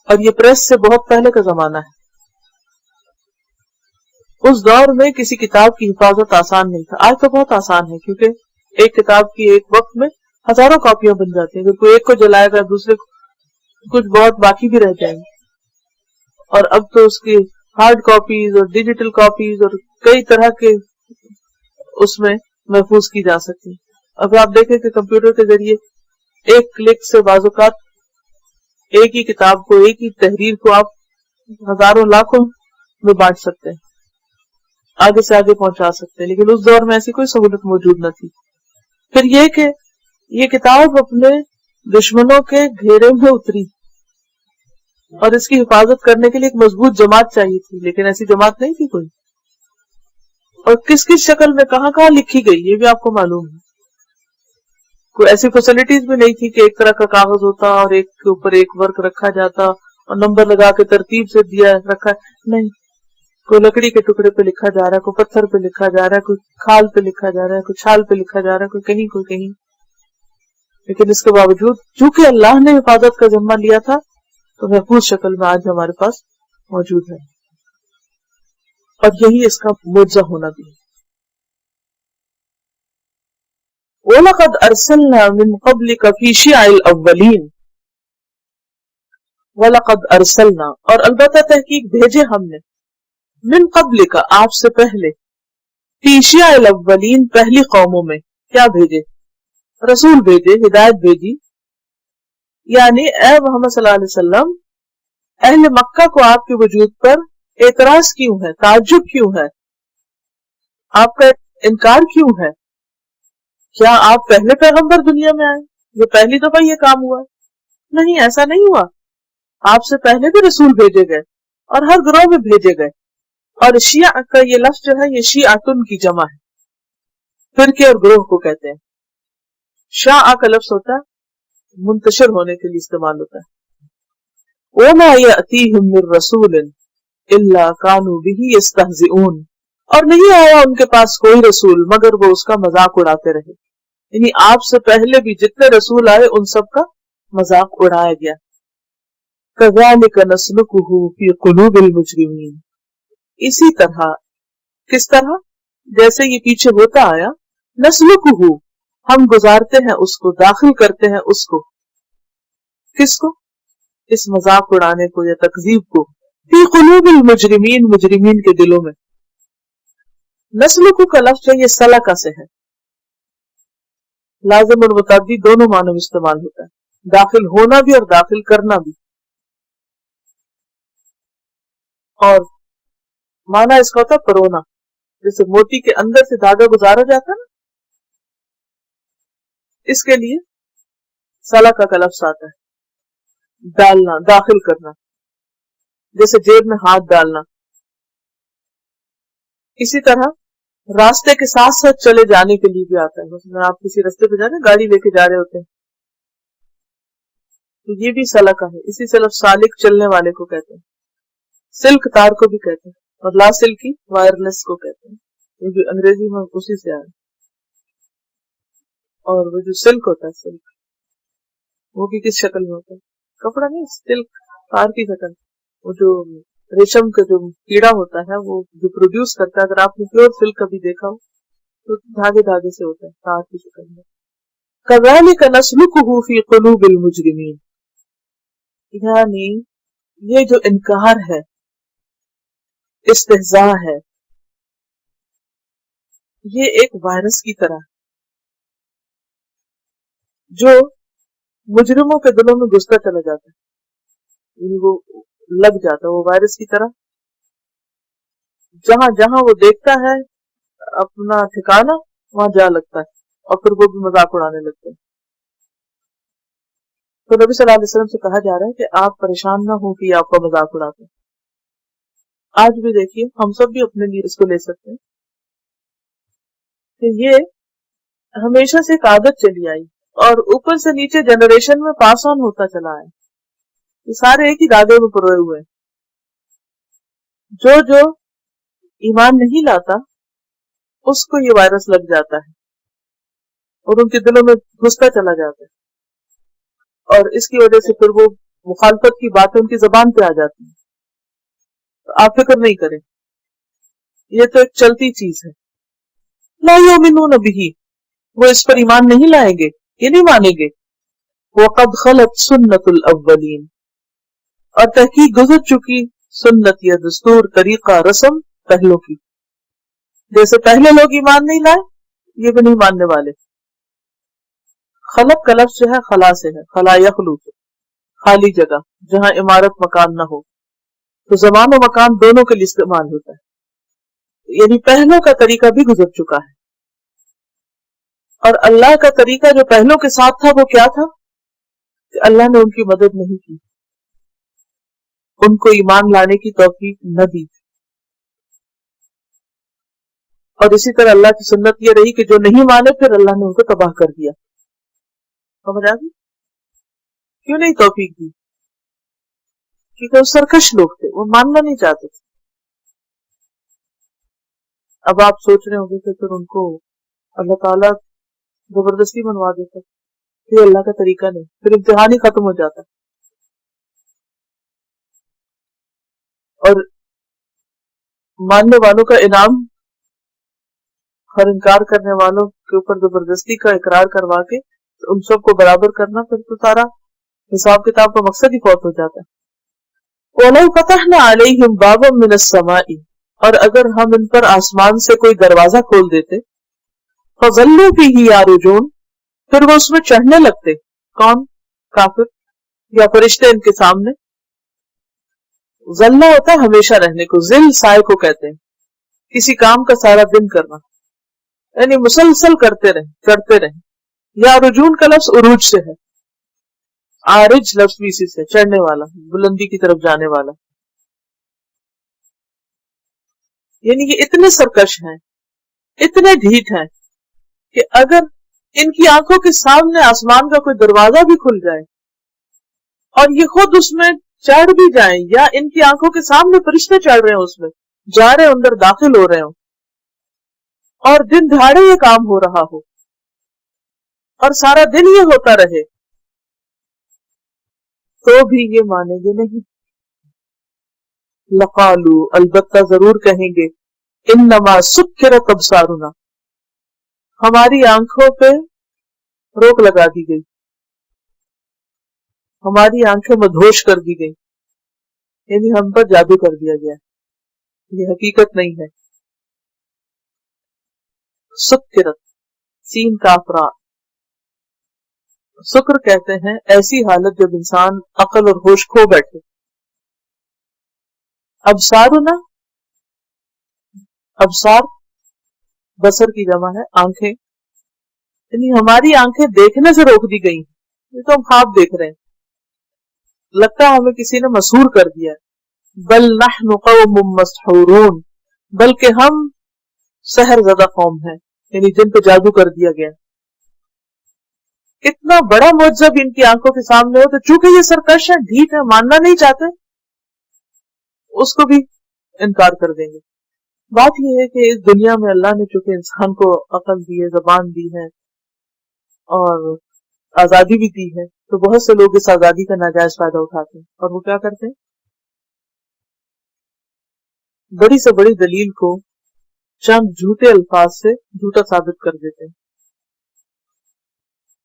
اور یہ پریس سے بہت پہلے کا زمانہ ہے۔ اس دور میں کسی کتاب کی حفاظت آسان نہیں تھا، آج تو بہت آسان ہے، کیونکہ ایک کتاب کی ایک وقت میں ہزاروں کاپیاں بن جاتی ہیں، اگر کوئی ایک کو جلائے گا دوسرے کو کچھ بہت باقی بھی رہ جائیں گے، اور اب تو اس کی ہارڈ کاپیز اور ڈیجیٹل کاپیز اور کئی طرح کے اس میں محفوظ کی جا سکتی۔ اب آپ دیکھیں کہ کمپیوٹر کے ذریعے ایک کلک سے بعض اوقات ایک ہی کتاب کو، ایک ہی تحریر کو آپ ہزاروں لاکھوں میں بانٹ سکتے ہیں، آگے سے آگے پہنچا سکتے ہیں، لیکن اس دور میں ایسی کوئی سہولت موجود نہ تھی۔ پھر یہ کہ یہ کتاب اپنے دشمنوں کے گھیرے میں اتری اور اس کی حفاظت کرنے کے لیے ایک مضبوط جماعت چاہیے تھی، لیکن ایسی جماعت نہیں تھی کوئی، اور کس کس شکل میں کہاں کہاں لکھی گئی یہ بھی آپ کو معلوم ہے۔ کوئی ایسی فیسلٹیز بھی نہیں تھی کہ ایک طرح کا کاغذ ہوتا اور ایک کے اوپر ایک ورق رکھا جاتا اور نمبر لگا کے ترتیب سے دیا رکھا، نہیں، کوئی لکڑی کے ٹکڑے پہ لکھا جا رہا ہے، کوئی پتھر پہ لکھا جا رہا ہے، کوئی کھال پہ لکھا جا رہا ہے، کوئی چھال پہ لکھا جا رہا ہے، کوئی کہیں کوئی کہیں، لیکن اس کے باوجود چونکہ اللہ نے حفاظت کا ذمہ لیا تھا تو محفوظ شکل میں آج ہمارے پاس موجود ہے، اور یہی اس کا معجزہ ہونا بھی ہے۔ وَلَقَدْ أَرْسَلْنَا مِن قَبْلِكَ فِي شِيَعِ الْأَوَّلِينَ وَلَقَدْ أَرْسَلْنَا، اور البتہ تحقیق بھیجے ہم نے، من قبلک، آپ سے پہلے، فی شیع الاولین، پہلی قوموں میں، کیا بھیجے؟ رسول بھیجے، ہدایت بھیجی، یعنی اے محمد صلی اللہ علیہ وسلم، اہل مکہ کو آپ کے وجود پر اعتراض کیوں ہے، تعجب کیوں ہے، آپ کا انکار کیوں ہے؟ کیا آپ پہلے پیغمبر دنیا میں آئے، یہ پہلی دفعہ یہ کام ہوا؟ نہیں، ایسا نہیں ہوا، آپ سے پہلے بھی رسول بھیجے گئے اور ہر گروہ میں بھیجے گئے، اور شیعہ کا یہ لفظ جو ہے یہ شیعتن کی جمع ہے، فرقے اور گروہ کو کہتے ہیں۔ شاع کا لفظ ہوتا ہے منتشر ہونے کے لیے استعمال ہوتا ہے۔ وَمَا يَأْتِيهِم مِّن رَّسُولٍ إِلَّا كَانُوا بِهِ يَسْتَهْزِئُونَ، اور نہیں آیا ان کے پاس کوئی رسول مگر وہ اس کا مذاق اڑاتے رہے، یعنی آپ سے پہلے بھی جتنے رسول آئے ان سب کا مذاق اڑایا گیا۔ كَذَلِكَ نَسْلُكُهُ فِي قُلُوبِ الْمُجْرِمِينَ، اسی طرح، کس طرح؟ جیسے یہ پیچھے ہوتا آیا، نَسْلُكُهُ، ہم گزارتے ہیں اس کو، داخل کرتے ہیں اس کو، کس کو؟ اس مذاق اڑانے کو یا تکذیب کو، فی قلوب المجرمین، مجرمین کے دلوں میں۔ نسلکو کا لفظ ہے یہ سلکہ سے ہے، لازم اور متعدی دونوں معنوں میں استعمال ہوتا ہے، داخل ہونا بھی اور داخل کرنا بھی، اور معنی اس کا ہوتا ہے پرونا، جیسے موتی کے اندر سے دھاگا گزارا جاتا ہے نا، اس کے لیے سلکہ کا لفظ آتا ہے، ڈالنا، داخل کرنا، جیسے جیب میں ہاتھ ڈالنا۔ اسی طرح راستے کے ساتھ ساتھ چلے جانے کے لیے بھی آتا ہے، مثلا آپ کسی راستے پہ جا رہے ہیں، گاڑی لے کے جا رہے ہوتے ہیں تو یہ بھی سلکہ ہے، اسی سے لفظ سالک، چلنے والے کو کہتے ہیں، سلک تار کو بھی کہتے ہیں، اور لا سلکی وائرلیس کو کہتے ہیں، یہ بھی انگریزی میں اسی سے آیا۔ اور وہ جو سلک ہوتا ہے، سلک وہ بھی کس شکل میں ہوتا ہے؟ کپڑا نہیں، سلک تار کی شکل، وہ جو ریشم کا جو کیڑا ہوتا ہے وہ جو پروڈیوس کرتا ہے، اگر آپ نے پیور سلک کبھی دیکھا ہو تو دھاگے دھاگے سے ہوتا ہے، تار کی شکل میں۔ كَذَلِكَ نَسْلُكُهُ فِي قُلُوبِ الْمُجْرِمِينَ، یعنی یہ جو انکار ہے، استہزاء ہے، یہ ایک وائرس کی طرح جو مجرموں کے دلوں میں گھستا چلا جاتا ہے، یعنی وہ لگ جاتا ہے، وہ وائرس کی طرح جہاں جہاں وہ دیکھتا ہے اپنا ٹھکانہ وہاں جا لگتا ہے، اور پھر وہ بھی مذاق اڑانے لگتے ہیں۔ تو نبی صلی اللہ علیہ وسلم سے کہا جا رہا ہے کہ آپ پریشان نہ ہوں کہ یہ آپ کا مذاق اڑاتے ہیں۔ آج بھی دیکھیے، ہم سب بھی اپنے لیے اس کو لے سکتے ہیں کہ یہ ہمیشہ سے ایک عادت چلی آئی اور اوپر سے نیچے جنریشن میں پاس آن ہوتا چلا ہے. یہ سارے ایک ہی دھاگے میں پروئے ہوئے ہیں. جو ایمان نہیں لاتا اس کو یہ وائرس لگ جاتا ہے اور ان کے دلوں میں گھستا چلا جاتا ہے، اور اس کی وجہ سے پھر وہ مخالفت کی باتیں ان کی زبان پہ آ جاتی ہیں. تو آپ فکر نہیں کریں، یہ تو ایک چلتی چیز ہے. لا یؤمنون بہ، وہ اس پر ایمان نہیں لائیں گے، یہ نہیں مانیں گے. وقد خلت سنت الاولین، اور تحقیق گزر چکی سنت یا دستور، طریقہ، رسم پہلوں کی. جیسے پہلے لوگ ایمان نہیں لائے، یہ بھی نہیں ماننے والے. خلق کا لفظ جو ہے خلا سے ہے، خلا یخلو، خالی جگہ جہاں عمارت مکان نہ ہو. تو زمان و مکان دونوں کے لیے استعمال ہوتا ہے، یعنی پہلوں کا طریقہ بھی گزر چکا ہے. اور اللہ کا طریقہ جو پہلوں کے ساتھ تھا وہ کیا تھا کہ اللہ نے ان کی مدد نہیں کی، ان کو ایمان لانے کی توفیق نہ دی. اور اسی طرح اللہ کی سنت یہ رہی کہ جو نہیں مانے پھر اللہ نے ان کو تباہ کر دیا. سمجھ آ گئی؟ کیوں نہیں توفیق دی؟ کیونکہ وہ سرکش لوگ تھے، وہ ماننا نہیں چاہتے تھے. اب آپ سوچ رہے ہوں گے کہ پھر ان کو اللہ تعالیٰ زبردستی منوا دیتا، پھر اللہ کا طریقہ نہیں، پھر امتحان ہی ختم ہو جاتا. اور ماننے والوں کا انعام اور انکار کرنے والوں کے اوپر زبردستی کا اقرار کروا کے ان سب کو برابر کرنا، پھر تو سارا حساب کتاب کا مقصد ہی فوت ہو جاتا ہے. وَلَوْ فَتَحْنَا عَلَيْهِمْ بَابًا مِّنَ السَّمَاءِ، اور اگر ہم ان پر آسمان سے کوئی دروازہ کھول دیتے، فَظَلُّوا فِيهِ يَعْرُجُونَ، پھر وہ اس میں چڑھنے لگتے. کون؟ کافر یا فرشتے ان کے سامنے. ظلہ ہوتا ہے ہمیشہ رہنے کو، ذل سائے کو کہتے ہیں، کسی کام کا سارا دن کرنا، یعنی مسلسل کرتے رہیں، چڑھتے رہیں. یا رجون کا لفظ عروج سے ہے، عارج لفظ بھی اسی سے، چڑھنے والا، بلندی کی طرف جانے والا. یعنی یہ اتنے سرکش ہیں، اتنے ڈھیٹ ہیں کہ اگر ان کی آنکھوں کے سامنے آسمان کا کوئی دروازہ بھی کھل جائے اور یہ خود اس میں چڑھ بھی جائیں، یا ان کی آنکھوں کے سامنے فرشتے چڑھ رہے ہیں، اس میں جا رہے ہیں، اندر داخل ہو رہے ہوں، اور دن دہاڑے یہ کام ہو رہا ہو اور سارا دن یہ ہوتا رہے، تو بھی یہ مانیں گے نہیں. لقالو، البتہ ضرور کہیں گے، انما سکرت ابصارنا، ہماری آنکھوں پہ روک لگا دی گئی، ہماری آنکھیں مدہوش کر دی گئی، یعنی ہم پر جادو کر دیا گیا، یہ حقیقت نہیں ہے. سکرت، سین کاف را. سکر کہتے ہیں ایسی حالت جب انسان عقل اور ہوش کھو بیٹھے. ابصارنا، ابصار بصر کی جمع ہے، آنکھیں، یعنی ہماری آنکھیں دیکھنے سے روک دی گئی، یہ تو ہم خواب دیکھ رہے ہیں، لگتا ہے ہمیں کسی نے مسحور کر دیا ہے. بل نحن قوم مسحورون، بلکہ ہم سحر زدہ قوم ہیں، یعنی جن پہ جادو کر دیا گیا. اتنا بڑا معجزہ بھی ان کی آنکھوں کے سامنے ہو تو چونکہ یہ سرکش ہے، ڈھیٹ ہے، ماننا نہیں چاہتے، اس کو بھی انکار کر دیں گے. بات یہ ہے کہ اس دنیا میں اللہ نے چونکہ انسان کو عقل دی ہے، زبان دی ہے اور آزادی بھی دی ہے، تو بہت سے لوگ اس آزادی کا ناجائز فائدہ اٹھاتے ہیں، اور وہ کیا کرتے ہیں، بڑی سے بڑی دلیل کو چند جھوٹے الفاظ سے جھوٹا ثابت کر دیتے ہیں.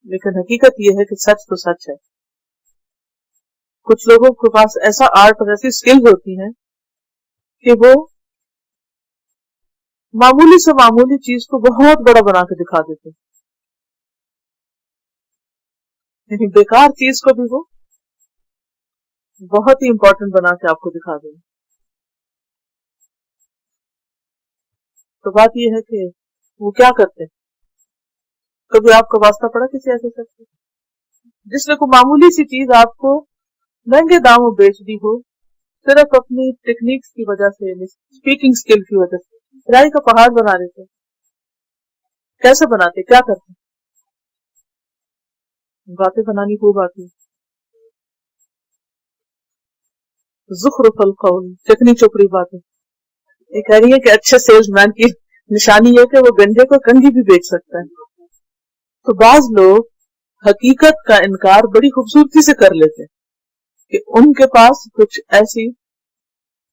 لیکن حقیقت یہ ہے کہ سچ تو سچ ہے. کچھ لوگوں کے پاس ایسا آرٹ اور ایسی سکلز ہوتی ہیں کہ وہ معمولی سے معمولی چیز کو بہت بڑا بنا کے دکھا دیتے ہیں، یعنی بیکار چیز کو بھی وہ بہت ہی امپورٹنٹ بنا کے آپ کو دکھا دیں. تو بات یہ ہے کہ وہ کیا کرتے ہیں. کبھی آپ کا واسطہ پڑا کسی ایسے شخص سے جس نے کوئی معمولی سی چیز آپ کو مہنگے داموں بیچ دی ہو، صرف اپنی ٹیکنیکس کی وجہ سے، اسپیکنگ اسکل کی وجہ سے رائی کا پہاڑ بنا دیتے. کیسے بناتے, کیا کرتے؟ باتیں بنانی خوب آتی ہے. زخرف القول, چکنی چپڑی باتیں. یہ کہہ رہی ہے کہ اچھے سیلز مین کی نشانی یہ کہ وہ گنجے کو کنگھی بھی بیچ سکتا ہے. تو بعض لوگ حقیقت کا انکار بڑی خوبصورتی سے کر لیتے ہیں کہ ان کے پاس کچھ ایسی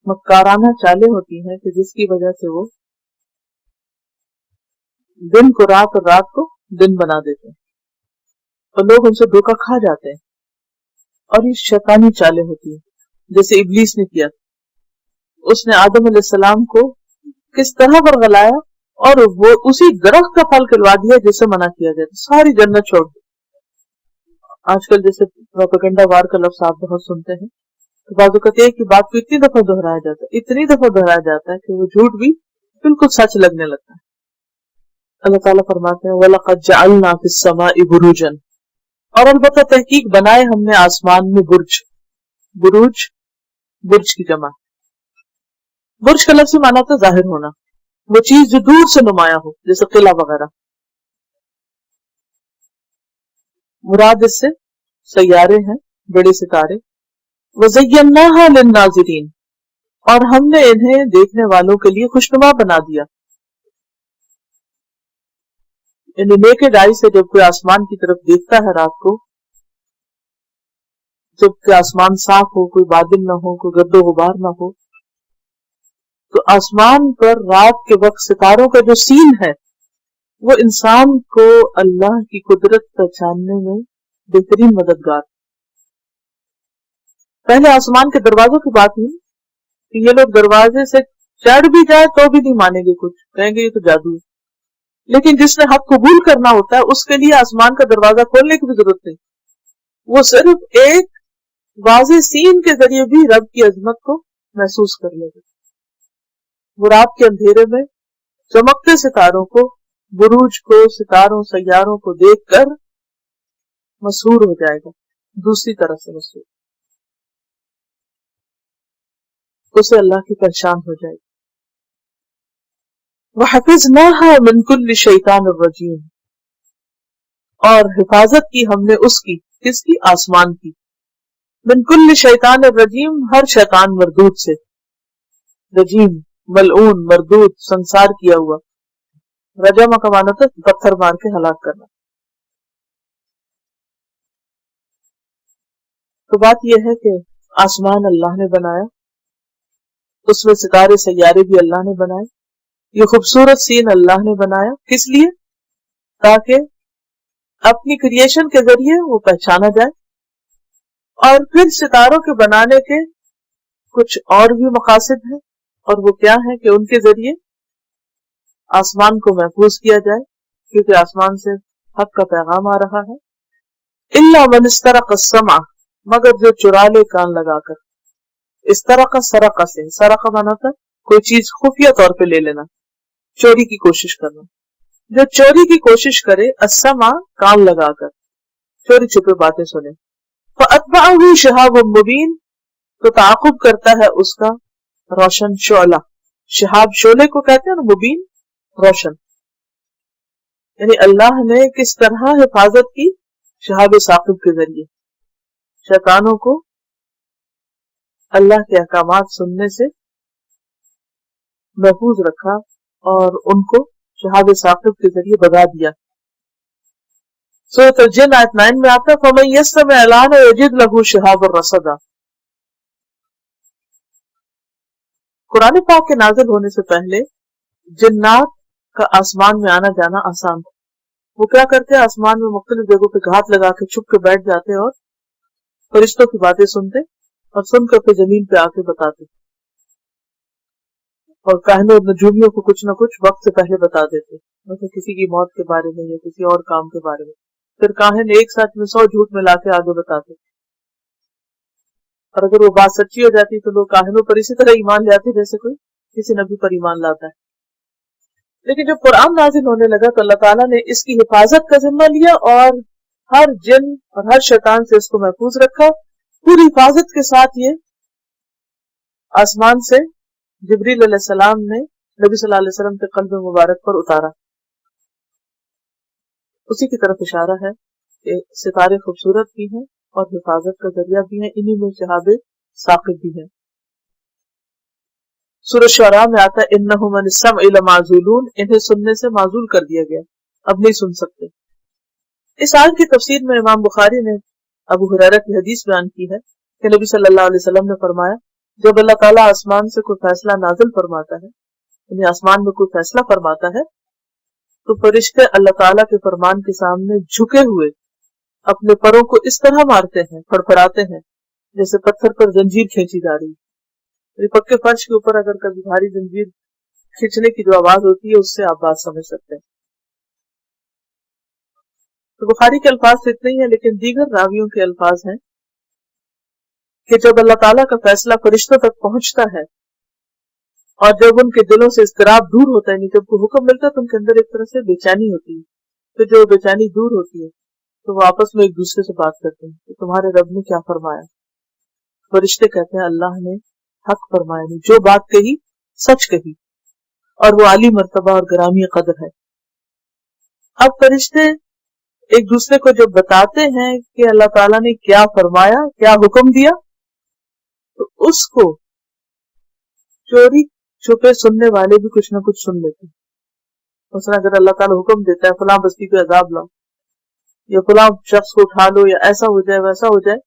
مکارانہ چالیں ہوتی ہیں کہ جس کی وجہ سے وہ دن کو رات اور رات کو دن بنا دیتے ہیں اور لوگ ان سے دھوکا کھا جاتے ہیں. اور یہ شیطانی چالیں ہوتی ہیں, جیسے ابلیس نے کیا. اس نے آدم علیہ السلام کو کس طرح برگلایا اور وہ اسی درخت کا پھل کھلوا دیا جس سے منع کیا گیا, ساری جنت چھوڑ دی. آج کل جیسے پروپیگنڈا وار کا لفظ آپ بہت سنتے ہیں, تو بعض اوقات ایک ہی بات کو اتنی دفعہ دہرایا جاتا ہے, اتنی دفعہ دہرایا جاتا ہے کہ وہ جھوٹ بھی بالکل سچ لگنے لگتا ہے. اللہ تعالیٰ فرماتے ہیں وَلَقَدْ جَعَلْنَا فِي السَّمَاءِ بُرُوجًا, اور البتہ تحقیق بنائے ہم نے آسمان میں برج. بروج برج کی جمع. برج کا لفظ معنی ہوتا ہے ظاہر ہونا, وہ چیز جو دور سے نمایاں ہو, جیسے قلعہ وغیرہ. مراد اس سے سیارے ہیں, بڑے ستارے. وَزَيَّنَّاهَا لِلنَّاظِرِينَ, اور ہم نے انہیں دیکھنے والوں کے لیے خوشنما بنا دیا. یعنی نیکڈ آئی سے جب کوئی آسمان کی طرف دیکھتا ہے رات کو, جب کہ آسمان صاف ہو, کوئی بادل نہ ہو, کوئی گرد و غبار نہ ہو, تو آسمان پر رات کے وقت ستاروں کا جو سین ہے وہ انسان کو اللہ کی قدرت پہچاننے میں بہترین مددگار. پہلے آسمان کے دروازوں کی بات نہیں کہ یہ لوگ دروازے سے چڑھ بھی جائے تو بھی نہیں مانیں گے, کچھ کہیں گے یہ تو جادو ہے. لیکن جس نے حق قبول کرنا ہوتا ہے اس کے لیے آسمان کا دروازہ کھولنے کی بھی ضرورت نہیں, وہ صرف ایک واضح سین کے ذریعے بھی رب کی عظمت کو محسوس کر لے گا. وہ رات کے اندھیرے میں چمکتے ستاروں کو, بروج کو, ستاروں سیاروں کو دیکھ کر مسحور ہو جائے گا, دوسری طرح سے مسحور, اسے اللہ کی پہچان ہو جائے گی. وَحَفِظْنَاهَا مِنْ كُلِّ شَيْطَانٍ الرَّجِيمٍ, اور حفاظت کی ہم نے اس کی, کس کی؟ آسمان کی. من کل شیطان الرجیم, ہر شیطان مردود سے. رجیم ملعون, مردود, سنسار کیا ہوا. رجم کا معنی تھا پتھر مار کے ہلاک کرنا. تو بات یہ ہے کہ آسمان اللہ نے بنایا, اس میں ستارے سیارے بھی اللہ نے بنائے. یہ خوبصورت سین اللہ نے بنایا کس لیے؟ تاکہ اپنی کریشن کے ذریعے وہ پہچانا جائے. اور پھر ستاروں کے بنانے کے کچھ اور بھی مقاصد ہیں, اور وہ کیا ہیں کہ ان کے ذریعے آسمان کو محفوظ کیا جائے, کیونکہ آسمان سے حق کا پیغام آ رہا ہے. الا من استرق السمع, مگر جو چرا لے کان لگا کر. استرق سرق سے, سرق مانا تھا کوئی چیز خفیہ طور پہ لے لینا, چوری کی کوشش کرنا. جو چوری کی کوشش کرے, السمع کان لگا کر, چوری چھپے باتیں سنے. فَأَتْبَعَهُ شِهَابٌ مُبِينٌ, تو تعاقب کرتا ہے اس کا روشن شعلہ. شہاب شعلے کو کہتے ہیں نا, مبین روشن. یعنی اللہ نے کس طرح حفاظت کی؟ شہاب ثاقب کے ذریعے شیطانوں کو اللہ کے احکامات سننے سے محفوظ رکھا اور ان کو شہاب ثاقب کے ذریعے بگا دیا. سورۃ الجن آیت 9 میں آتا ہے فَمَن يَسْتَمِعِ الْآنَ يَجِدْ لَهُ شِهَابًا رَصَدًا. قرآن پاک کے نازل ہونے سے پہلے جنات کا آسمان میں آنا جانا آسان تھا. وہ کیا کرتے؟ آسمان میں مختلف جگہوں پہ گھات لگا کے چھپ کے بیٹھ جاتے اور فرشتوں کی باتیں سنتے اور سن کر پھر زمین پہ آ کے بتاتے, اور کاہنوں اور نجومیوں کو کچھ نہ کچھ وقت سے پہلے بتا دیتے, مثلا کسی کی موت کے بارے میں یا کسی اور کام کے بارے میں. پھر کاہن ایک ساتھ میں 100 جھوٹ ملا کے آگے بتاتے, اور اگر وہ بات سچی ہو جاتی تو لوگ کاہنوں پر اسی طرح ایمان لے آتے جیسے کوئی کسی نبی پر ایمان لاتا ہے. لیکن جب قرآن نازل ہونے لگا تو اللہ تعالیٰ نے اس کی حفاظت کا ذمہ لیا اور ہر جن اور ہر شیطان سے اس کو محفوظ رکھا. پوری حفاظت کے ساتھ یہ آسمان سے جبریل علیہ السلام نے نبی صلی اللہ علیہ وسلم کے قلب مبارک پر اتارا. اسی کی طرف اشارہ ہے کہ ستارے خوبصورت بھی ہیں اور حفاظت کا ذریعہ بھی ہیں، انہی میں شہاب ثاقب بھی ہیں۔ سورۃ شعراء میں آتا ہے انہم عن السمع لمعزولون، انہیں سننے سے معزول کر دیا گیا، اب نہیں سن سکتے۔ اس آیت کی تفسیر میں امام بخاری نے ابو ہریرہ کی حدیث بیان کی ہے کہ نبی صلی اللہ علیہ وسلم نے فرمایا جب اللہ تعالیٰ آسمان سے کوئی فیصلہ نازل فرماتا ہے، یعنی آسمان میں کوئی فیصلہ فرماتا ہے، تو فرشتے اللہ تعالیٰ کے فرمان کے سامنے جھکے ہوئے اپنے پروں کو اس طرح مارتے ہیں، پھڑپھڑاتے ہیں جیسے پتھر پر زنجیر کھینچی جا رہی ہے۔ پکے فرش کے اوپر اگر کبھی بھاری زنجیر کھینچنے کی جو آواز ہوتی ہے اس سے آپ بات سمجھ سکتے ہیں۔ تو بخاری کے الفاظ تو اتنے ہی ہیں، لیکن دیگر راویوں کے الفاظ ہیں کہ جب اللہ تعالیٰ کا فیصلہ فرشتوں تک پہنچتا ہے اور جب ان کے دلوں سے اضطراب دور ہوتا ہے، یعنی جب کوئی حکم ملتا ہے تو ان کے اندر ایک طرح سے بے چینی ہوتی ہے، تو جو بے چینی دور ہوتی ہے تو وہ آپس میں ایک دوسرے سے بات کرتے ہیں کہ تمہارے رب نے کیا فرمایا؟ فرشتے کہتے ہیں اللہ نے حق فرمایا، نہیں جو بات کہی سچ کہی، اور وہ عالی مرتبہ اور گرامی قدر ہے۔ اب فرشتے ایک دوسرے کو جب بتاتے ہیں کہ اللہ تعالیٰ نے کیا فرمایا، کیا حکم دیا، تو اس کو چوری چھپے سننے والے بھی کچھ نہ کچھ سن لیتے ہیں۔ مثلا اگر اللہ تعالیٰ حکم دیتا ہے فلاں بستی کو عذاب لاؤ، یا فلاں شخص کو اٹھا لو، یا ایسا ہو جائے ویسا ہو جائے،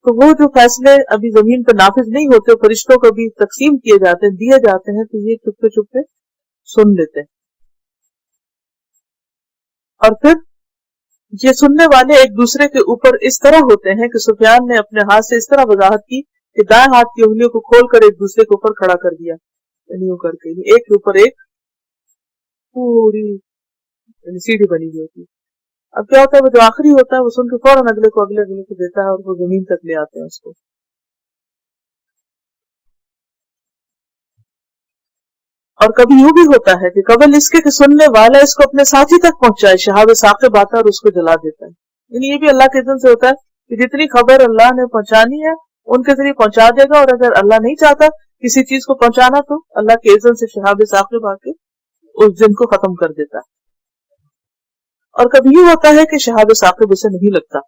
تو وہ جو فیصلے ابھی زمین پہ نافذ نہیں ہوتے فرشتوں کو بھی تقسیم کیے جاتے ہیں، دیے جاتے ہیں، تو یہ چپے چپے سن لیتے ہیں۔ اور پھر یہ سننے والے ایک دوسرے کے اوپر اس طرح ہوتے ہیں کہ سفیان نے اپنے ہاتھ سے اس طرح وضاحت کی کہ دائیں ہاتھ کی انگلیوں کو کھول کر ایک دوسرے کے اوپر کھڑا کر دیا، یعنی یوں کر کے ایک کے اوپر ایک پوری سیڑھی بنی ہوئی ہوتی ہے۔ اب کیا ہوتا ہے وہ جو آخری ہوتا ہے وہ سن کے فوراً اگلے کو دیتا ہے اور وہ زمین تک لے آتے ہیں اس کو۔ اور کبھی یوں بھی ہوتا ہے کہ قبل اس کے کہ سننے والا اس کو اپنے ساتھی تک پہنچائے، شہاب ثاقب آتا ہے اور اس کو جلا دیتا ہے۔ یعنی یہ بھی اللہ کے اذن سے ہوتا ہے کہ جتنی خبر اللہ نے پہنچانی ہے ان کے ذریعے پہنچا دے گا، اور اگر اللہ نہیں چاہتا کسی چیز کو پہنچانا تو اللہ کے اذن سے شہاب ثاقب آ کے اس دن کو ختم کر دیتا ہے۔ اور کبھی یہ ہوتا ہے کہ شہاب ثاقب اسے نہیں لگتا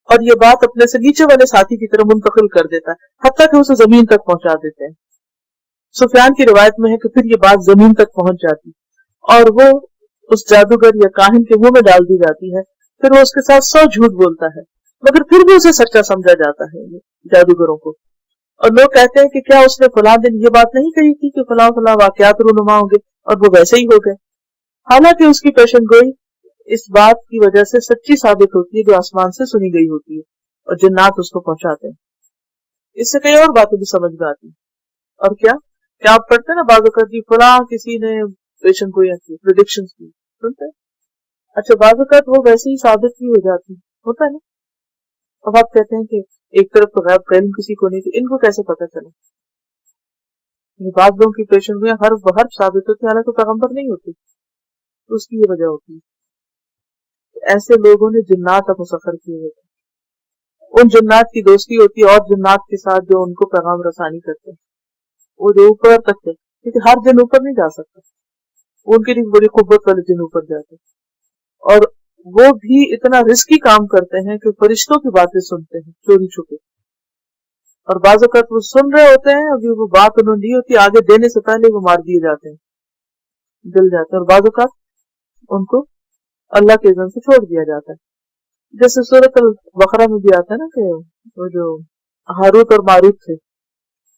اور یہ بات اپنے سے نیچے والے ساتھی کی طرف منتقل کر دیتا ہے، حتیٰ کہ اسے زمین تک پہنچا دیتے ہیں۔ سفیان کی روایت میں ہے کہ پھر یہ بات زمین تک پہنچ جاتی اور وہ اس جادوگر یا کاہن کے منہ میں ڈال دی جاتی ہے، پھر وہ اس کے ساتھ 100 جھوٹ بولتا ہے، مگر پھر بھی اسے سچا سمجھا جاتا ہے جادوگروں کو۔ اور لوگ کہتے ہیں کہ کیا اس نے فلاں دن یہ بات نہیں کہی تھی کہ فلاں فلاں واقعات رونما ہوں گے، اور وہ ویسے ہی ہو گئے، حالانکہ اس کی پیشن گوئی اس بات کی وجہ سے سچی ثابت ہوتی ہے جو آسمان سے سنی گئی ہوتی ہے، اور جنات اس کو پہنچاتے ہیں۔ اس سے کئی اور باتیں بھی سمجھ میں آتی ہیں۔ اور کیا آپ پڑھتے ہیں نا بعض اوقات کی فلاں کسی نے پیشن گوئیاں کی، پریڈکشنز کی، سنتے ہیں؟ اچھا بعض اوقات وہ ویسے ہی ثابت بھی ہو جاتی ہوتا ہے نا۔ اب آپ کہتے ہیں کہ ایک طرف تو غیب کا علم کسی کو نہیں، تو ان کو کیسے پتہ چلا؟ بعض لوگوں کی پیشن گوئیاں ہر ثابت ہوتی ہیں حالانکہ پیغمبر نہیں ہوتی، تو اس کی یہ وجہ ہوتی ہے ایسے لوگوں نے جنات اب مسخر کیے ہوتے ہیں، ان جنات کی دوستی ہوتی ہے اور جنات کے ساتھ جو ان کو پیغام رسانی کرتے ہیں، وہ جو اوپر تک ہے، کیونکہ ہر جن اوپر نہیں جا سکتا، ان کے لیے بڑی قوت والے جن اوپر جاتے ہیں، اور وہ بھی اتنا رسکی کام کرتے ہیں کہ فرشتوں کی باتیں سنتے ہیں چوری چھپے، اور بعض اوقات وہ سن رہے ہوتے ہیں، ابھی وہ بات انہوں نے دی ہوتی آگے دینے سے پہلے وہ مار دیے جاتے ہیں، جل جاتے ہیں، اور بعض اوقات ان کو اللہ کے اذن سے چھوڑ دیا جاتا ہے۔ جیسے سورۃ البقرہ میں بھی آتا ہے نا کہ وہ جو ہاروت اور ماروت تھے،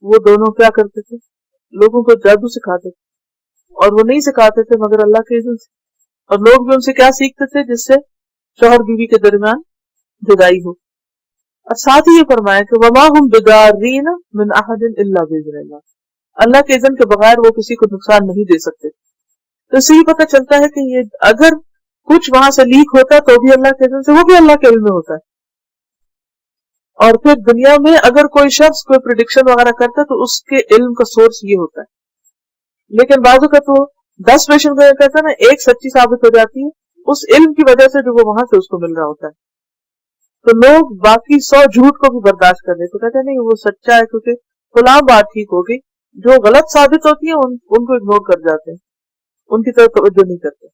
وہ دونوں کیا کرتے تھے؟ لوگوں کو جادو سکھاتے تھے، اور وہ نہیں سکھاتے تھے مگر اللہ کے اذن سے، اور لوگ بھی ان سے کیا سیکھتے تھے؟ جس سے شوہر بیوی کے درمیان جدائی ہو۔ اور ساتھ ہی یہ فرمایا کہ وما هم بضارین من احد الا باذن اللہ، اللہ کے اذن کے بغیر وہ کسی کو نقصان نہیں دے سکتے۔ تو اس سے یہ پتہ چلتا ہے کہ یہ اگر کچھ وہاں سے لیک ہوتا تو بھی اللہ کے اذن سے، وہ بھی اللہ کے علم میں ہوتا ہے۔ اور پھر دنیا میں اگر کوئی شخص کوئی پریڈکشن وغیرہ کرتا ہے تو اس کے علم کا سورس یہ ہوتا ہے، لیکن بعض اوقات وہ 10 پیشن گوئیاں کرتا ہے نا، ایک سچی ثابت ہو جاتی ہے اس علم کی وجہ سے جو وہ وہاں سے اس کو مل رہا ہوتا ہے، تو لوگ باقی 100 جھوٹ کو بھی برداشت کر لیتے، کہتے ہیں نہیں وہ سچا ہے کیونکہ فلاں بات ٹھیک ہوگی، جو غلط ثابت ہوتی ہے ان کو اگنور کر جاتے ہیں، ان کی طرف توجہ نہیں کرتے۔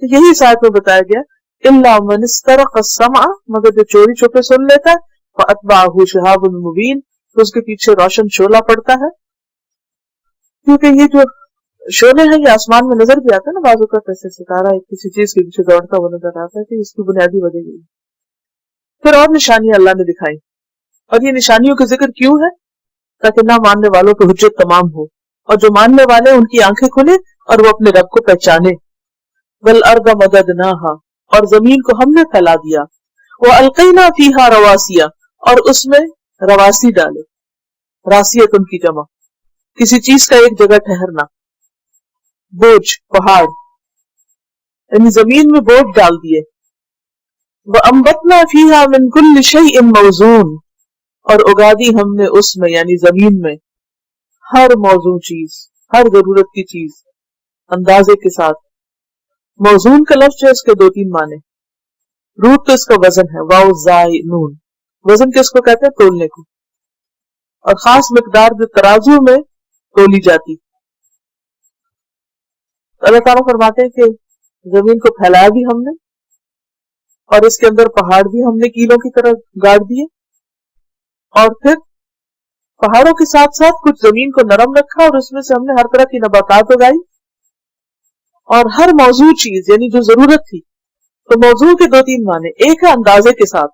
تو یہی ساتھ میں بتایا گیا الا من استرق السمع، مگر جو چوری چھپے سن لیتا ہے، فاتبعه شهاب مبین، تو اس کے پیچھے روشن شعلہ پڑتا ہے. کیونکہ یہ جو شعلے ہیں یہ آسمان میں نظر بھی آتا ہے نا، بعض اوقات ایسے ستارہ ایک کسی چیز کے پیچھے دوڑتا ہوا نظر آتا ہے کہ اس کی بنیادی وجہ یہی. پھر اور نشانیاں اللہ نے دکھائی، اور یہ نشانیوں کا ذکر کیوں ہے؟ تاکہ نہ ماننے والوں کو حجت تمام ہو، اور جو ماننے والے ان کی آنکھیں کھلے اور وہ اپنے رب کو پہچانے. والارض مددناها، اور زمین کو ہم نے پھیلا دیا. والقینا فیہا رواسیا، اور اس میں رواسی ڈالے. راسیت ان کی جمع، کسی چیز کا ایک جگہ ٹھہرنا. بوجھ، پہاڑ، یعنی زمین میں بوجھ ڈال دیے. وانبتنا فیہا من کل شیء موزون، اور اگا دی ہم نے اس میں یعنی زمین میں ہر موزوں چیز، ہر ضرورت کی چیز اندازے کے ساتھ. موزون کا لفظ ہے، اس کے 2-3 معنی. روٹ تو اس کا وزن ہے، واو زائی نون. وزن کس کو کہتے ہیں؟ تولنے کو، اور خاص مقدار جو ترازو میں تولی جاتی. اللہ تعالیٰ فرماتے ہیں کہ زمین کو پھیلایا بھی ہم نے، اور اس کے اندر پہاڑ بھی ہم نے کیلوں کی طرح گاڑ دیے، اور پھر پہاڑوں کے ساتھ ساتھ کچھ زمین کو نرم رکھا، اور اس میں سے ہم نے ہر طرح کی نباتات اگائی. اور ہر موضوع چیز یعنی جو ضرورت تھی. تو موضوع کے 2-3 معنی، ایک ہے اندازے کے ساتھ،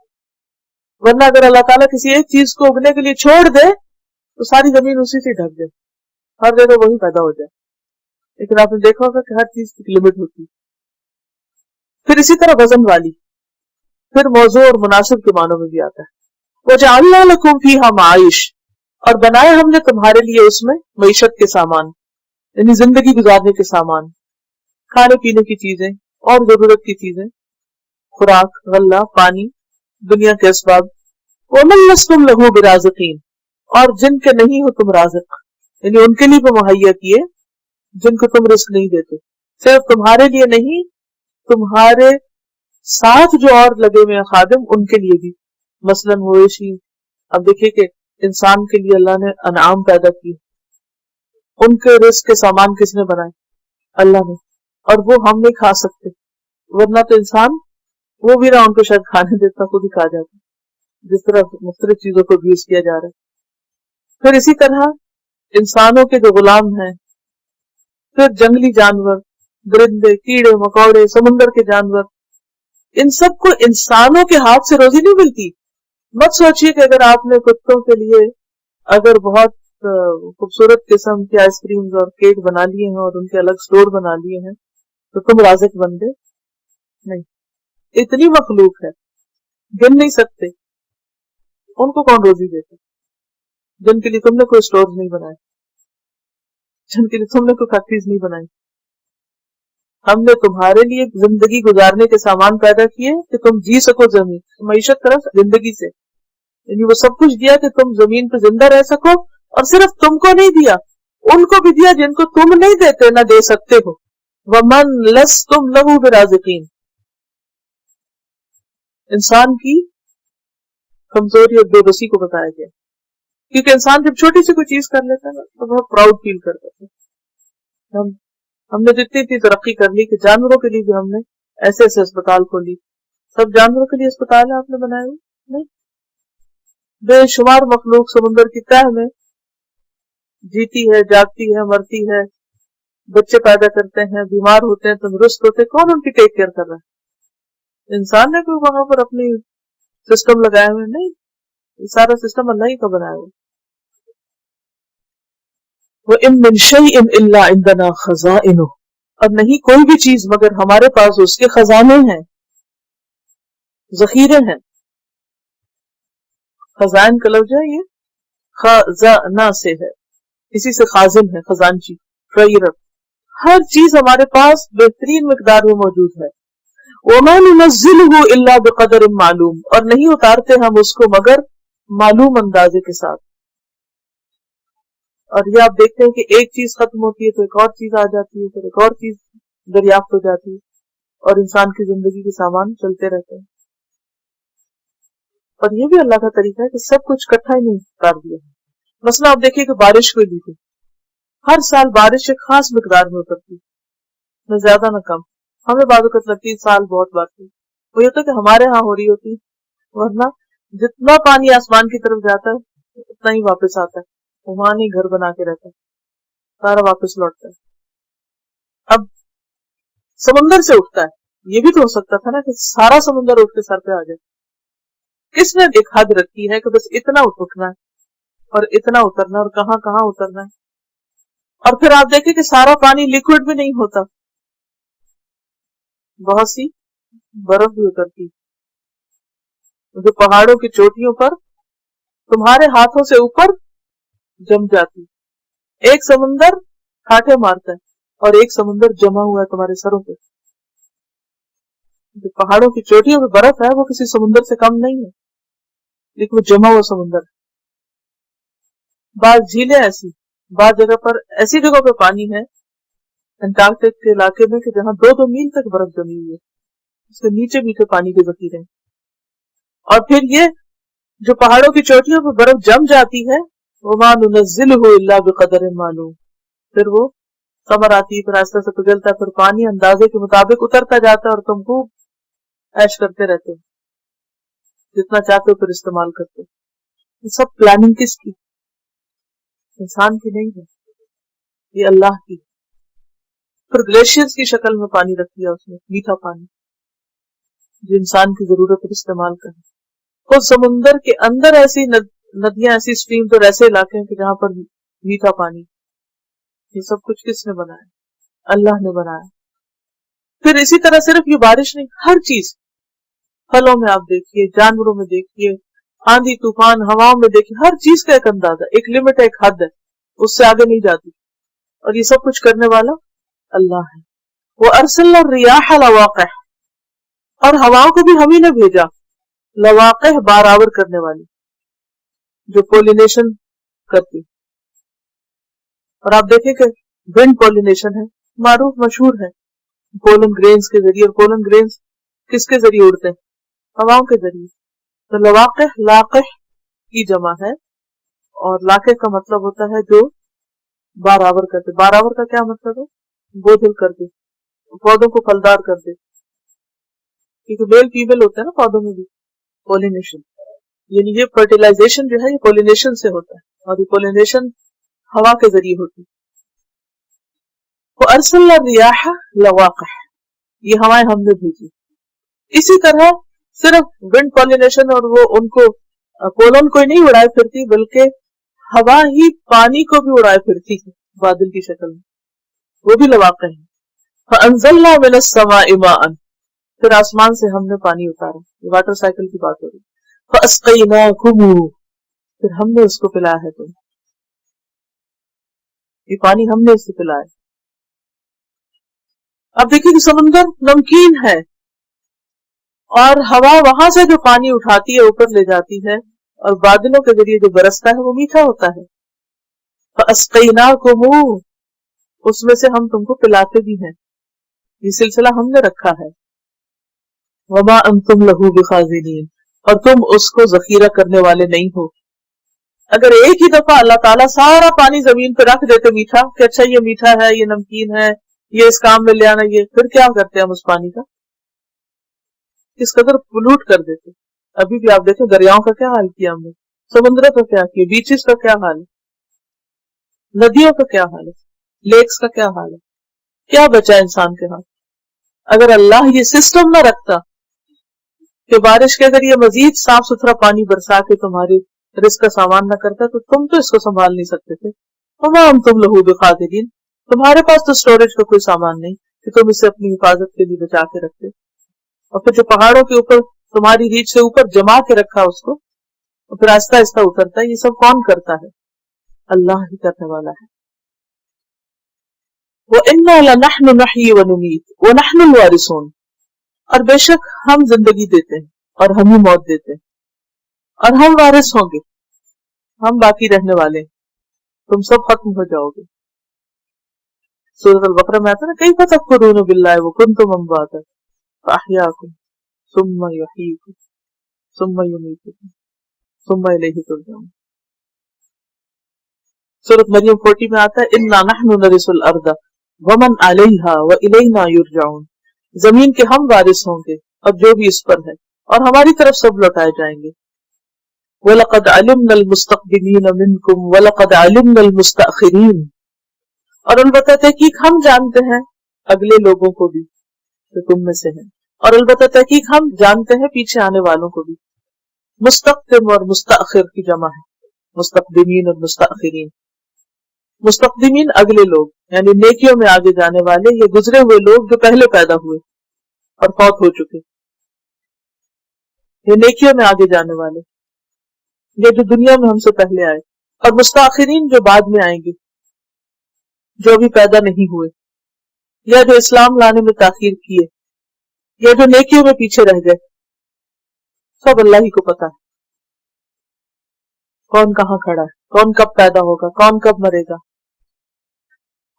ورنہ اگر اللہ تعالیٰ کسی ایک چیز کو اگنے کے لیے چھوڑ دے تو ساری زمین اسی سے ڈھک جائے، ہر جگہ وہی پیدا ہو جائے. لیکن آپ نے دیکھا ہوگا کہ ہر چیز کی لمٹ ہوتی ہے. پھر اسی طرح وزن والی، پھر موضوع اور مناسب کے معنوں میں بھی آتا ہے. وَجَعَلْنَا لَكُمْ فِيهَا مَعَائِشَ، اور بنائے ہم نے تمہارے لیے اس میں معیشت کے سامان، یعنی زندگی گزارنے کے سامان، کھانے پینے کی چیزیں اور ضرورت کی چیزیں، خوراک، غلہ، پانی، دنیا کے اسباب. وَمَن لَّسْتُمْ لَهُ بِرَازِقِينَ، اور جن کے نہیں ہو تم رازق، یعنی ان کے لیے بھی مہیا کیے جن کو تم رزق نہیں دیتے. صرف تمہارے لیے نہیں، تمہارے ساتھ جو اور لگے ہوئے ہیں خادم، ان کے لیے بھی. مثلا مویشی، اب دیکھیے کہ انسان کے لیے اللہ نے انعام پیدا کی، ان کے رزق کے سامان کس نے بنائے؟ اللہ نے، اور وہ ہم نہیں کھا سکتے، ورنہ تو انسان وہ بھی نہ ان کو شاید کھانے دیتا، خود ہی کھا جاتا، جس طرح مختلف چیزوں کو یوز کیا جا رہا ہے. پھر اسی طرح انسانوں کے جو غلام ہیں، پھر جنگلی جانور، درندے، کیڑے مکوڑے، سمندر کے جانور، ان سب کو انسانوں کے ہاتھ سے روزی نہیں ملتی. مت سوچئے کہ اگر آپ نے کتوں کے لیے اگر بہت خوبصورت قسم کے آئس کریمز اور کیک بنا لیے ہیں اور ان کے الگ سٹور بنا لیے ہیں تو تم رازق بن گئے. نہیں، اتنی مخلوق ہے گن نہیں سکتے، ان کو کون روزی دیتے جن کے لیے تم نے کوئی سٹور نہیں بنائے، جن کے لیے تم نے کوئی فیکٹریز نہیں بنائی. ہم نے تمہارے لیے زندگی گزارنے کے سامان پیدا کیے کہ تم جی سکو، زمین معیشت کرو زندگی سے، یعنی وہ سب کچھ دیا کہ تم زمین پہ زندہ رہ سکو. اور صرف تم کو نہیں دیا، ان کو بھی دیا جن کو تم نہیں دیتے نہ دے سکتے ہو. وَمَن لَّسْتُمْ لَهُ بِرَازِقِينَ، انسان کی کمزوری اور بے بسی کو بتایا گیا، کیونکہ انسان جب چھوٹی سی کوئی چیز کر لیتا ہے تو بہت پراؤڈ فیل کرتا ہے. ہم نے جتنی ترقی کر لی کہ جانوروں کے لیے بھی ہم نے ایسے ایسے اسپتال کھولی. سب جانوروں کے لیے اسپتال ہے آپ نے بنائے ہوئے؟ نہیں. بے شمار مخلوق سمندر کی تہہ میں جیتی ہے، جاگتی ہے، مرتی ہے، بچے پیدا کرتے ہیں، بیمار ہوتے ہیں، تندرست ہوتے ہیں. کون ان کی ٹیک کیئر کر رہا ہے؟ انسان نے کوئی وہاں پر اپنی سسٹم لگائے ہوئے نہیں، یہ سارا سسٹم اللہ ہی کا بنایا ہوا. وَإِن مِّن شَيْءٍ إِلَّا عِندَنَا خَزَائِنُهُ، اور نہیں کوئی بھی چیز مگر ہمارے پاس اس کے خزانے ہیں، ذخیرے ہیں. خزائن کا لفظ ہے یہ خزانہ سے ہے، اسی سے خازن ہے، خزانچی، ٹریئر. ہر چیز ہمارے پاس بہترین مقدار میں موجود ہے. وَمَا نُنَزِّلُهُ إِلَّا بِقَدَرٍ معلوم، اور نہیں اتارتے ہم اس کو مگر معلوم اندازے کے ساتھ. اور یہ آپ دیکھتے ہیں کہ ایک چیز ختم ہوتی ہے تو ایک اور چیز آ جاتی ہے، پھر ایک اور چیز دریافت ہو جاتی ہے، اور انسان کی زندگی کے سامان چلتے رہتے ہیں. اور یہ بھی اللہ کا طریقہ ہے کہ سب کچھ اکٹھا ہی نہیں اتار دیا. مثلا آپ دیکھیے کہ بارش کو لیجیے، ہر سال بارش ایک خاص مقدار میں اترتی، نہ زیادہ نہ کم. ہمیں بعض اوقات لگتی ہے سال بہت بات ہے، وہ یہ ہوتا ہے کہ ہمارے ہاں ہو رہی ہوتی ہے، ورنہ جتنا پانی آسمان کی طرف جاتا ہے اتنا ہی واپس آتا ہے، وہاں نہیں گھر بنا کے رہتا، سارا واپس لوٹتا ہے۔ اب سمندر سے اٹھتا ہے، یہ بھی تو ہو سکتا تھا نا کہ سارا سمندر اٹھ کے سر پہ آ جائے، کس نے ایک حد رکھی ہے کہ بس اتنا اٹھنا ہے اور اتنا اترنا اور کہاں کہاں اترنا ہے؟ اور پھر آپ دیکھیں کہ سارا پانی لیکوڈ بھی نہیں ہوتا، بہت سی برف بھی اترتی جو پہاڑوں کی چوٹیوں پر تمہارے ہاتھوں سے اوپر جم جاتی۔ ایک سمندر کھاٹے مارتا ہے اور ایک سمندر جمع ہوا ہے تمہارے سروں پہ۔ جو پہاڑوں کی چوٹیوں پہ برف ہے وہ کسی سمندر سے کم نہیں ہے، لیکن وہ جمع ہوا سمندر۔ بعض جھیلیں ایسی، بعض جگہ پر ایسی جگہ پہ پانی ہے انٹارکٹک کے علاقے میں کہ جہاں 2-2 میل تک برف جمی ہوئی ہے، اس کے نیچے میٹھے پانی کے ذخیرے ہیں۔ اور پھر یہ جو پہاڑوں کی چوٹیوں پہ برف جم جاتی ہے، وَمَا نُنَزِّلُهُ إِلَّا بِقَدَرٍ مَعْلُومٍ، پھر وہ سمر آتی ہے، پھر آہستہ سے پگھلتا ہے، پھر پانی اندازے کے مطابق اترتا جاتا ہے اور تم خوب عیش کرتے رہتے ہو، جتنا چاہتے ہو پھر استعمال کرتے ہو۔ یہ سب پلاننگ کس کی؟ انسان کی نہیں ہے، یہ اللہ کی۔ پھر گلیشیئرز کی شکل میں پانی رکھ دیا اس نے، میٹھا پانی جو انسان کی ضرورت پر استعمال کرے۔ خود سمندر کے اندر ایسی ندیاں، ایسی اسٹریمز اور ایسے علاقے ہیں کہ جہاں پر میٹھا پانی، یہ سب کچھ کس نے بنایا؟ اللہ نے بنایا۔ پھر اسی طرح صرف یہ بارش نہیں، ہر چیز، پھلوں میں آپ دیکھیے، جانوروں میں دیکھیے، آندھی طوفان ہواؤں میں دیکھیے، ہر چیز کا ایک اندازہ، ایک لمٹ ہے، ایک حد ہے، اس سے آگے نہیں جاتی، اور یہ سب کچھ کرنے والا اللہ ہے۔ وَأَرْسَلْنَا الرِّيَاحَ لَوَاقِحَ، اور ہواؤں کو بھی ہم ہی نے بھیجا، لواقح بارآور کرنے والی، جو پولینیشن کرتی۔ اور آپ دیکھیں کہ ونڈ پولینیشن ہے، معروف مشہور ہے، پولن گرینز کے ذریعے، اور پولن گرینز کس کے ذریعے اڑتے ہیں؟ ہواؤں کے ذریعے۔ تو لواقح لاقح کی جمع ہے، اور لاقح کا مطلب ہوتا ہے جو بارآور کرتے۔ بارآور کا کیا مطلب ہے؟ بوجھل کر دے، پودوں کو پھلدار کر دے، کیونکہ میل فیمیل ہوتا ہے نا پودوں میں بھی، پولینیشن، یعنی یہ فرٹیلائزیشن جو ہے یہ پولینیشن سے ہوتا ہے، اور یہ پولینیشن ہوا کے ذریعے ہوتی ہے۔ وَأَرْسَلْنَا الرِّيَاحَ لَوَاقِحَ، یہ ہوائیں ہم نے بھیجی۔ اسی طرح صرف ونڈ پولینیشن اور وہ ان کو پولن کو ہی نہیں اڑائے پھرتی، بلکہ ہوا ہی پانی کو بھی اڑائے پھرتی ہے بادل کی شکل میں، وہ بھی لواقع ہے۔ فَأَنزَلْنَا مِنَ السَّمَاءِ مَاءً، پھر آسمان سے ہم نے پانی اتارا، واٹر سائیکل کی بات ہو رہی۔ فَأَسْقَيْنَاكُمُ، پھر ہم نے اس کو پلایا ہے تمہیں، یہ پانی ہم نے اس سے پلایا۔ اب دیکھیں کہ سمندر نمکین ہے، اور ہوا وہاں سے جو پانی اٹھاتی ہے اوپر لے جاتی ہے، اور بادلوں کے ذریعے جو برستا ہے وہ میٹھا ہوتا ہے۔ فَأَسْقَيْنَاكُمُ، اس میں سے ہم تم کو پلاتے بھی ہیں، یہ سلسلہ ہم نے رکھا ہے۔ وَمَا أَنْتُمْ لَهُ بِخَازِنِينَ، اور تم اس کو ذخیرہ کرنے والے نہیں ہو۔ اگر ایک ہی دفعہ اللہ تعالیٰ سارا پانی زمین پہ رکھ دیتے میٹھا، کہ اچھا یہ میٹھا ہے، یہ نمکین ہے، یہ اس کام میں لے آنا، یہ پھر کیا کرتے ہم اس پانی کا؟ کس قدر پلوٹ کر دیتے۔ ابھی بھی آپ دیکھیں دریاؤں کا کیا حال کیا ہم نے، سمندروں کا کیا کیا، بیچز کا کیا حال ہے، ندیوں کا کیا حال ہے، لیکس کا کیا حال ہے، کیا بچا انسان کے ہاتھ؟ اگر اللہ یہ سسٹم نہ رکھتا کہ بارش کے ذریعے مزید صاف ستھرا پانی برسا کے تمہاری رزق کا سامان نہ کرتا، تو تم تو اس کو سنبھال نہیں سکتے تھے۔ وما انتم لہو بخازنین، تمہارے پاس تو سٹوریج کا کوئی سامان نہیں کہ تم اسے اپنی حفاظت کے لیے بچا کے رکھتے۔ اور پھر جو پہاڑوں کے اوپر تمہاری ریچھ سے اوپر جما کے رکھا اس کو، اور پھر آہستہ آہستہ اترتا ہے، یہ سب کون کرتا ہے؟ اللہ ہی کرنے والا ہے۔ وَإِنَّا لَنَحْنُ نَحْيِي وَنُمِيتُ وَنَحْنُ الْوَارِثُونَ، اور بے شک ہم زندگی دیتے ہیں اور ہم ہی موت دیتے ہیں، اور ہم وارث ہوں گے، ہم باقی رہنے والے ہیں، تم سب ختم ہو جاؤ گے۔ سورۃ البقرہ میں آتا ہے نا، کیف تکفرون باللہ وکنتم امواتا فاحیاکم ثم یحییکم ثم یمیتکم ثم الیہ ترجعون۔ سورۃ مریم 40 میں آتا ہے انا نحن نرث الارض ومن علیہا والینا یرجعون، زمین کے ہم وارث ہوں گے اور جو بھی اس پر ہے، اور ہماری طرف سب لوٹائے جائیں گے. وَلَقَدْ عَلِمْنَا الْمُسْتَقْدِمِينَ مِنْكُمْ وَلَقَدْ عَلِمْنَا الْمُسْتَأْخِرِينَ، اور البتہ تحقیق ہم جانتے ہیں اگلے لوگوں کو بھی جو تم میں سے ہیں، اور البتہ تحقیق ہم جانتے ہیں پیچھے آنے والوں کو بھی. مستقدم اور مستأخر کی جمع ہے، مستقدمین اور مستأخرین. مستقدمین اگلے لوگ یعنی نیکیوں میں آگے جانے والے، یہ گزرے ہوئے لوگ جو پہلے پیدا ہوئے اور فوت ہو چکے، یہ نیکیوں میں آگے جانے والے، یہ جو دنیا میں ہم سے پہلے آئے. اور مستاخرین جو بعد میں آئیں گے، جو ابھی پیدا نہیں ہوئے، یا جو اسلام لانے میں تاخیر کیے، یا جو نیکیوں میں پیچھے رہ گئے، سب اللہ ہی کو پتا ہے کون کہاں کھڑا ہے، کون کب پیدا ہوگا، کون کب مرے گا،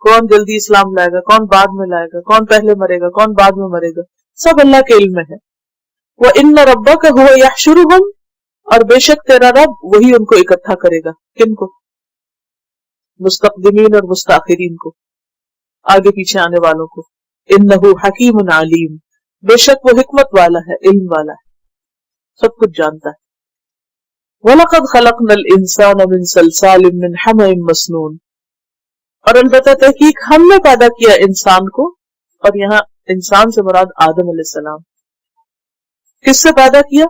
کون جلدی اسلام لائے گا، کون بعد میں لائے گا، کون پہلے مرے گا، کون بعد میں مرے گا، سب اللہ کے علم میں ہے. وَإِنَّ رَبَّكَ هُوَ يَحْشُرُهُمْ، اور بے شک تیرا رب وہی ان کو اکٹھا کرے گا. کن کو؟ مستقدمین اور مستاخرین کو، آگے پیچھے آنے والوں کو. إِنَّهُ حَكِيمٌ عَلِيمٌ، بے شک وہ حکمت والا ہے، علم والا ہے، سب کچھ جانتا ہے. وَلَقَدْ خَلَقْنَا الْإِنسَانَ مِنْ صَلْصَالٍ مِّنْ حَمَإٍ مَّسْنُونٍ، اور البتہ تحقیق ہم نے پیدا کیا انسان کو، اور یہاں انسان سے مراد آدم علیہ السلام. کس سے پیدا کیا؟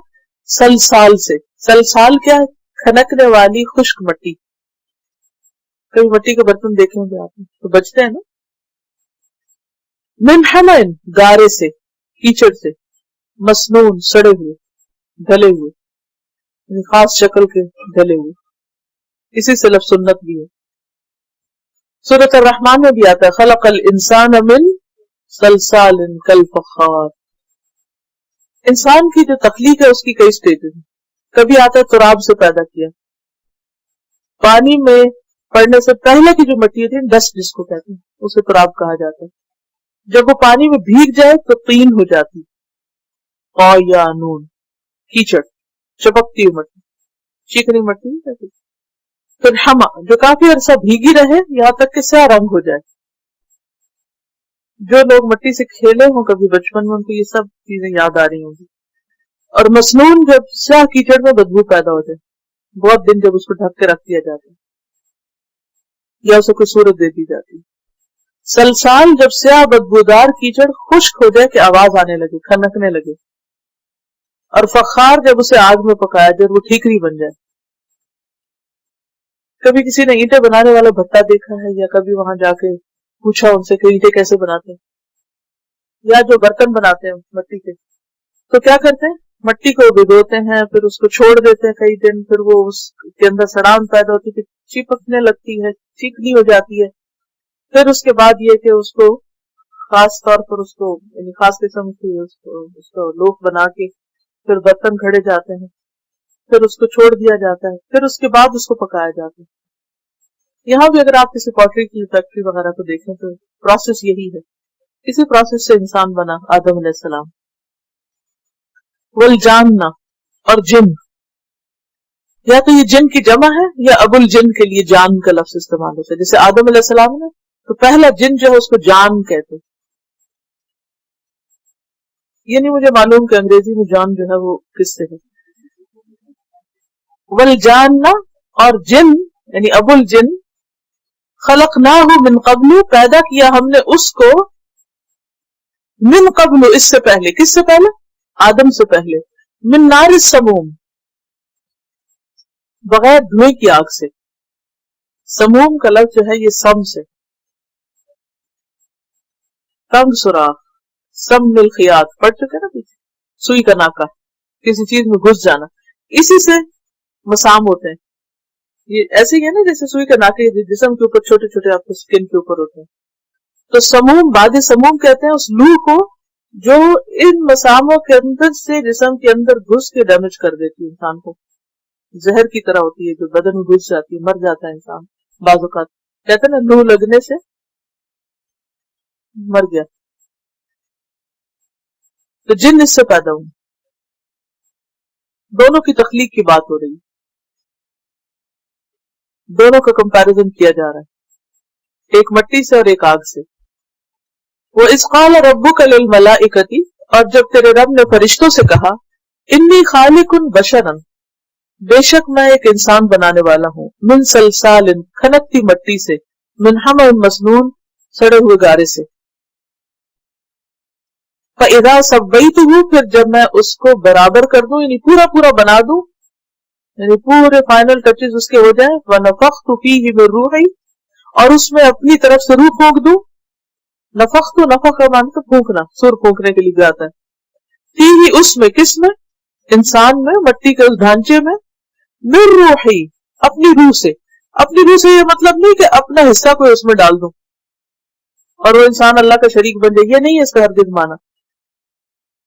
سلسال سے. سلسال کیا ہے؟ کھنکنے والی خشک مٹی. کبھی مٹی کے برتن دیکھیں گے آپ تو بچتے ہیں نا. من حمئن، گارے سے، کیچڑ سے. مسنون، سڑے ہوئے، ڈھلے ہوئے، یعنی خاص شکل کے ڈھلے ہوئے. اسی سے لفظ سنت بھی ہے. سورۃ الرحمن میں بھی آتا ہے خلق الانسان من صلصال کالفخار. انسان کی جو تخلیق ہے اس کی کئی سٹیجز ہیں. کبھی آتا ہے تراب سے پیدا کیا، پانی میں پڑنے سے پہلے کی جو مٹی ہوتی ہے، ڈسٹ جس کو کہتے ہیں، اسے تراب کہا جاتا ہے. جب وہ پانی میں بھیگ جائے تو طین ہو جاتی، یا نون، کیچڑ، چپکتی ہوئی مٹی، چیکنی مٹی کہتی. پھر ہما، جو کافی عرصہ بھیگی رہے یہاں تک کہ سیاہ رنگ ہو جائے. جو لوگ مٹی سے کھیلے ہوں کبھی بچپن میں ان کو یہ سب چیزیں یاد آ رہی ہوں گی. اور مسنون، جب سیاہ کیچڑ میں بدبو پیدا ہو جائے، بہت دن جب اس کو ڈھک کے رکھ دیا جاتا ہے یا اسے کوئی صورت دے دی جاتی. سلسال، جب سیاہ بدبودار کیچڑ خشک ہو جائے کہ آواز آنے لگے، کھنکنے لگے. اور فخار، جب اسے آگ میں پکایا جائے وہ ٹھیکری بن جائے. کبھی کسی نے اینٹیں بنانے والا بھٹا دیکھا ہے، یا کبھی وہاں جا کے پوچھا ان سے کہ اینٹیں کیسے بناتے ہیں؟ یا جو برتن بناتے ہیں مٹی کے، تو کیا کرتے ہیں؟ مٹی کو بھگوتے ہیں، پھر اس کو چھوڑ دیتے ہیں کئی دن، پھر وہ اس کے اندر سڑان پیدا ہوتی ہے، چپکنے لگتی ہے، چکنی ہو جاتی ہے. پھر اس کے بعد یہ کہ اس کو خاص طور پر اس کو یعنی خاص قسم کی اس کو لوف بنا کے پھر برتن گھڑے جاتے ہیں، پھر اس کو چھوڑ دیا جاتا ہے، پھر اس کے بعد اس کو پکایا جاتا ہے. یہاں بھی اگر آپ کسی پوٹری کی فیکٹری وغیرہ کو دیکھیں تو پروسیس یہی ہے. اسی پروسیس سے انسان بنا آدم علیہ السلام. والجاننا، اور جن، یا تو یہ جن کی جمع ہے یا ابو الجن کے لیے جان کا لفظ استعمال ہوتا ہے. جیسے آدم علیہ السلام نے تو پہلا جن جو ہے اس کو جان کہتے. یہ نہیں مجھے معلوم کہ انگریزی میں جان جو ہے وہ کس سے ہے. والجاننا، اور جن یعنی ابو الجن، خلقناہ من قبل، پیدا کیا ہم نے اس کو، من قبل، اس سے پہلے. کس سے پہلے؟ آدم سے پہلے. من نار السموم، بغیر دھوئیں کی آگ سے. سموم کا لفظ جو ہے یہ سم سے، تنگ سوراخ، سم الخیاط پڑھ چکے نا پیچھے، سوئی کا ناکا، کسی چیز میں گھس جانا، اسی سے مسام ہوتے ہیں. یہ ایسے ہی ہے نا جیسے سوئی کا ناکے جسم کے اوپر چھوٹے چھوٹے آپ کے سکن کے اوپر ہوتے ہیں. تو سموم، بعد سموم کہتے ہیں اس لو کو جو ان مساموں کے اندر سے جسم کے اندر گھس کے ڈیمیج کر دیتی ہے انسان کو. زہر کی طرح ہوتی ہے جو بدن میں گھس جاتی ہے، مر جاتا ہے انسان بعض اوقات. کہتے ہیں نا لو لگنے سے مر گیا. تو جن اس سے پیدا ہوئے. دونوں کی تخلیق کی بات ہو رہی ہے، دونوں کا کمپیریزن کیا جا رہا ہے، ایک مٹی سے اور ایک آگ سے. وَإِذْ قَالَ رَبُّكَ لِلْمَلَائِكَةِ، اور جب تیرے رب نے فرشتوں سے کہا، انی خالق بشرا، بے شک میں ایک انسان بنانے والا ہوں، من سلسال، کھنکتی مٹی سے، من حمأ مسنون، سڑے ہوئے گارے سے، فَإِذَا سَوَّيْتُهُ، پھر جب میں اس کو برابر کر دوں، یعنی پورا پورا بنا دوں، یعنی پورے فائنل ٹچز اس کے ہو جائیں، وَنَفَخْتُ فِيهِ مِن رُوحِي، اور اس میں اپنی طرف سے روح پھونک دوں، نفخت نفخ کا معنی تو پھونکنا، سر پھونکنے کے لیے بھی آتا ہے، فیہ اس میں، کس میں؟ انسان میں، مٹی کے اس ڈھانچے میں، من روحی، اپنی روح سے۔ اپنی روح سے یہ مطلب نہیں کہ اپنا حصہ کوئی اس میں ڈال دوں اور وہ انسان اللہ کا شریک بن جائے، یہ نہیں ہے اس کا ہرگز معنی۔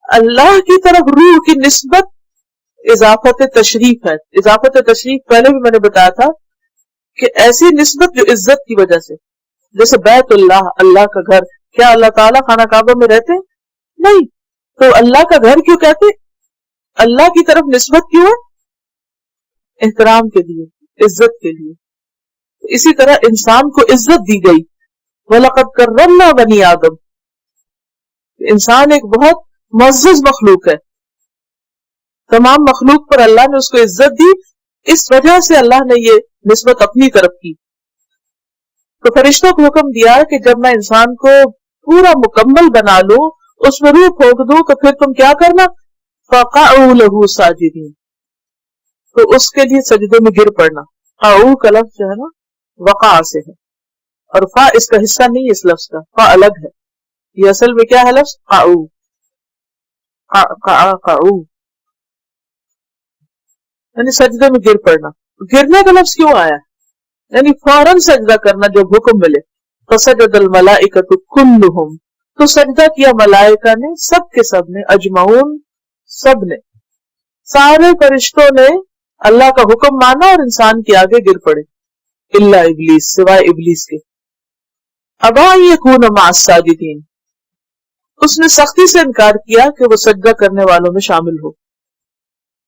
اللہ کی طرف روح کی نسبت اضافت تشریف ہے۔ اضافت تشریف پہلے بھی میں نے بتایا تھا کہ ایسی نسبت جو عزت کی وجہ سے، جیسے بیت اللہ، اللہ کا گھر، کیا اللہ تعالیٰ خانہ کعبہ میں رہتے؟ نہیں، تو اللہ کا گھر کیوں کہتے؟ اللہ کی طرف نسبت کیوں ہے؟ احترام کے لیے، عزت کے لیے۔ اسی طرح انسان کو عزت دی گئی، وَلَقَدْ كَرَّمْنَا بَنِي آدم، انسان ایک بہت معزز مخلوق ہے، تمام مخلوق پر اللہ نے اس کو عزت دی، اس وجہ سے اللہ نے یہ نسبت اپنی طرف کی۔ تو فرشتوں کو حکم دیا کہ جب میں انسان کو پورا مکمل بنا لوں، اس میں روح پھونک دوں، تو پھر تم کیا کرنا؟ فَقَعُوا لَهُ سَاجِدِينَ، تو اس کے لیے سجدے میں گر پڑنا۔ قعو کا لفظ جو ہے نا وقع سے ہے، اور فا اس کا حصہ نہیں ہے، اس لفظ کا فا الگ ہے، یہ اصل میں کیا ہے لفظ؟ قعو، قعو یعنی سجدے میں گر پڑنا۔ گرنے کا لفظ کیوں آیا ہے؟ یعنی فوراً سجدہ کرنا جب حکم ملے۔ فسجد الملائکۃ کلھم، تو سجدہ کیا ملائکہ نے، سب کے سب نے، اجمعون، سب نے، سارے فرشتوں نے اللہ کا حکم مانا اور انسان کے آگے گر پڑے، الا ابلیس، سوائے ابلیس کے۔ ابا یکون مع الساجدین، اس نے سختی سے انکار کیا کہ وہ سجدہ کرنے والوں میں شامل ہو۔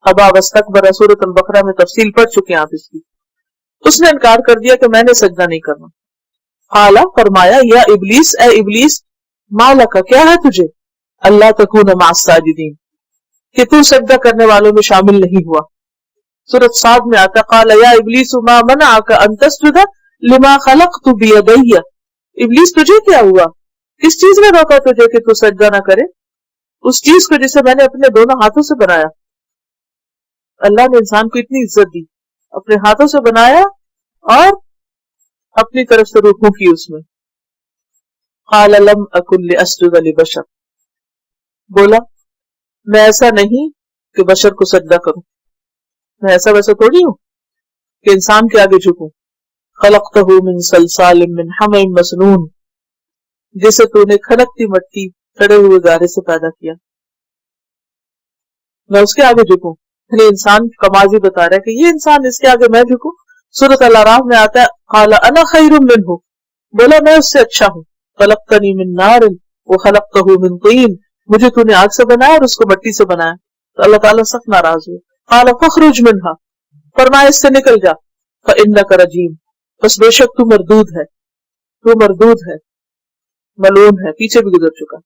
ابا واستکبر، سورۃ البقرہ میں تفصیل پڑھ چکے ہیں آپ اس کی۔ اس نے انکار کر دیا کہ میں نے سجدہ نہیں کرنا۔ قال، فرمایا، یا ابلیس، اے ابلیس، ما لک، کیا ہے تجھے؟ اللہ تکون مع الساجدین، کہ تو سجدہ کرنے والوں میں شامل نہیں ہوا۔ سورۃ صاد میں آتا، قال یا ابلیس ما منعک ان تسجد لما خلقت بیدی، ابلیس تجھے کیا ہوا؟ کس چیز نے روکا تجھے کہ تو سجدہ نہ کرے؟ اس چیز کو جسے میں نے اپنے دونوں ہاتھوں سے بنایا۔ اللہ نے انسان کو اتنی عزت دی، اپنے ہاتھوں سے بنایا اور اپنی طرف سے روح پھونکی اس میں۔ قال لم اکن لاسجد لبشر، بولا میں ایسا نہیں کہ بشر کو سجدہ کروں، میں ایسا ویسا تھوڑی ہوں کہ انسان کے آگے جھکوں۔ خلقتہ من صلصال من حمأ مسنون، جسے تو نے کھنکتی مٹی، سڑے ہوئے گارے سے پیدا کیا، میں اس کے آگے جھکوں؟ یعنی انسان کا ماضی بتا رہا ہے کہ یہ انسان، اس کے آگے میں جھکوں؟ سورۃ الاعراف میں آتا ہے، قال انا خیر منہ، بولا میں اس سے اچھا ہوں، خلقتنی من نار وخلقتہ من طین، مجھے تو نے آگ سے بنایا اور اس کو مٹی سے بنایا۔ تو اللہ تعالیٰ سخت ناراض ہوئے۔ قال فاخرج منہا، فرمایا اس سے نکل جا، فانک رجیم، بس بے شک تو مردود ہے، تو مردود ہے، ملعون ہے، پیچھے بھی گزر چکا۔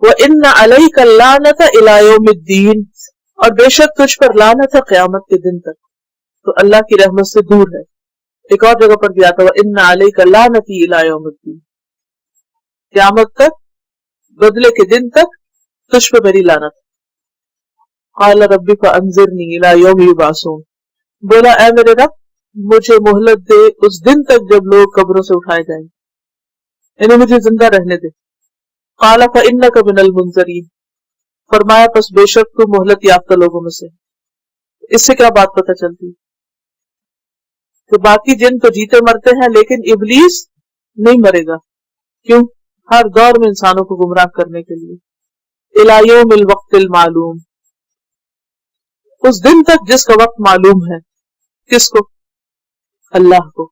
وان علیک اللعنۃ الی یوم الدین، اور بے شک تجھ پر لعنت ہے قیامت کے دن تک، تو اللہ کی رحمت سے دور ہے۔ ایک اور جگہ پر بھی آتا ہے وان علیک لعنتی الی یوم الدین، قیامت تک، بدلے کے دن تک تجھ پہ میری لعنت۔ قال رب فانظرنی الی یوم یبعثون، بولا اے میرے رب مجھے مہلت دے اس دن تک جب لوگ قبروں سے اٹھائے جائیں، یعنی مجھے زندہ رہنے دے۔ قال فانک من المنظرین، فرمایا پس بے شک تو مہلت یافتہ لوگوں میں سے۔ اس سے کیا بات پتہ چلتی کہ باقی جن تو جیتے مرتے ہیں، لیکن ابلیس نہیں مرے گا۔ کیوں؟ ہر دور میں انسانوں کو گمراہ کرنے کے لیے۔ الی یوم الوقت المعلوم، اس دن تک جس کا وقت معلوم ہے، کس کو؟ اللہ کو۔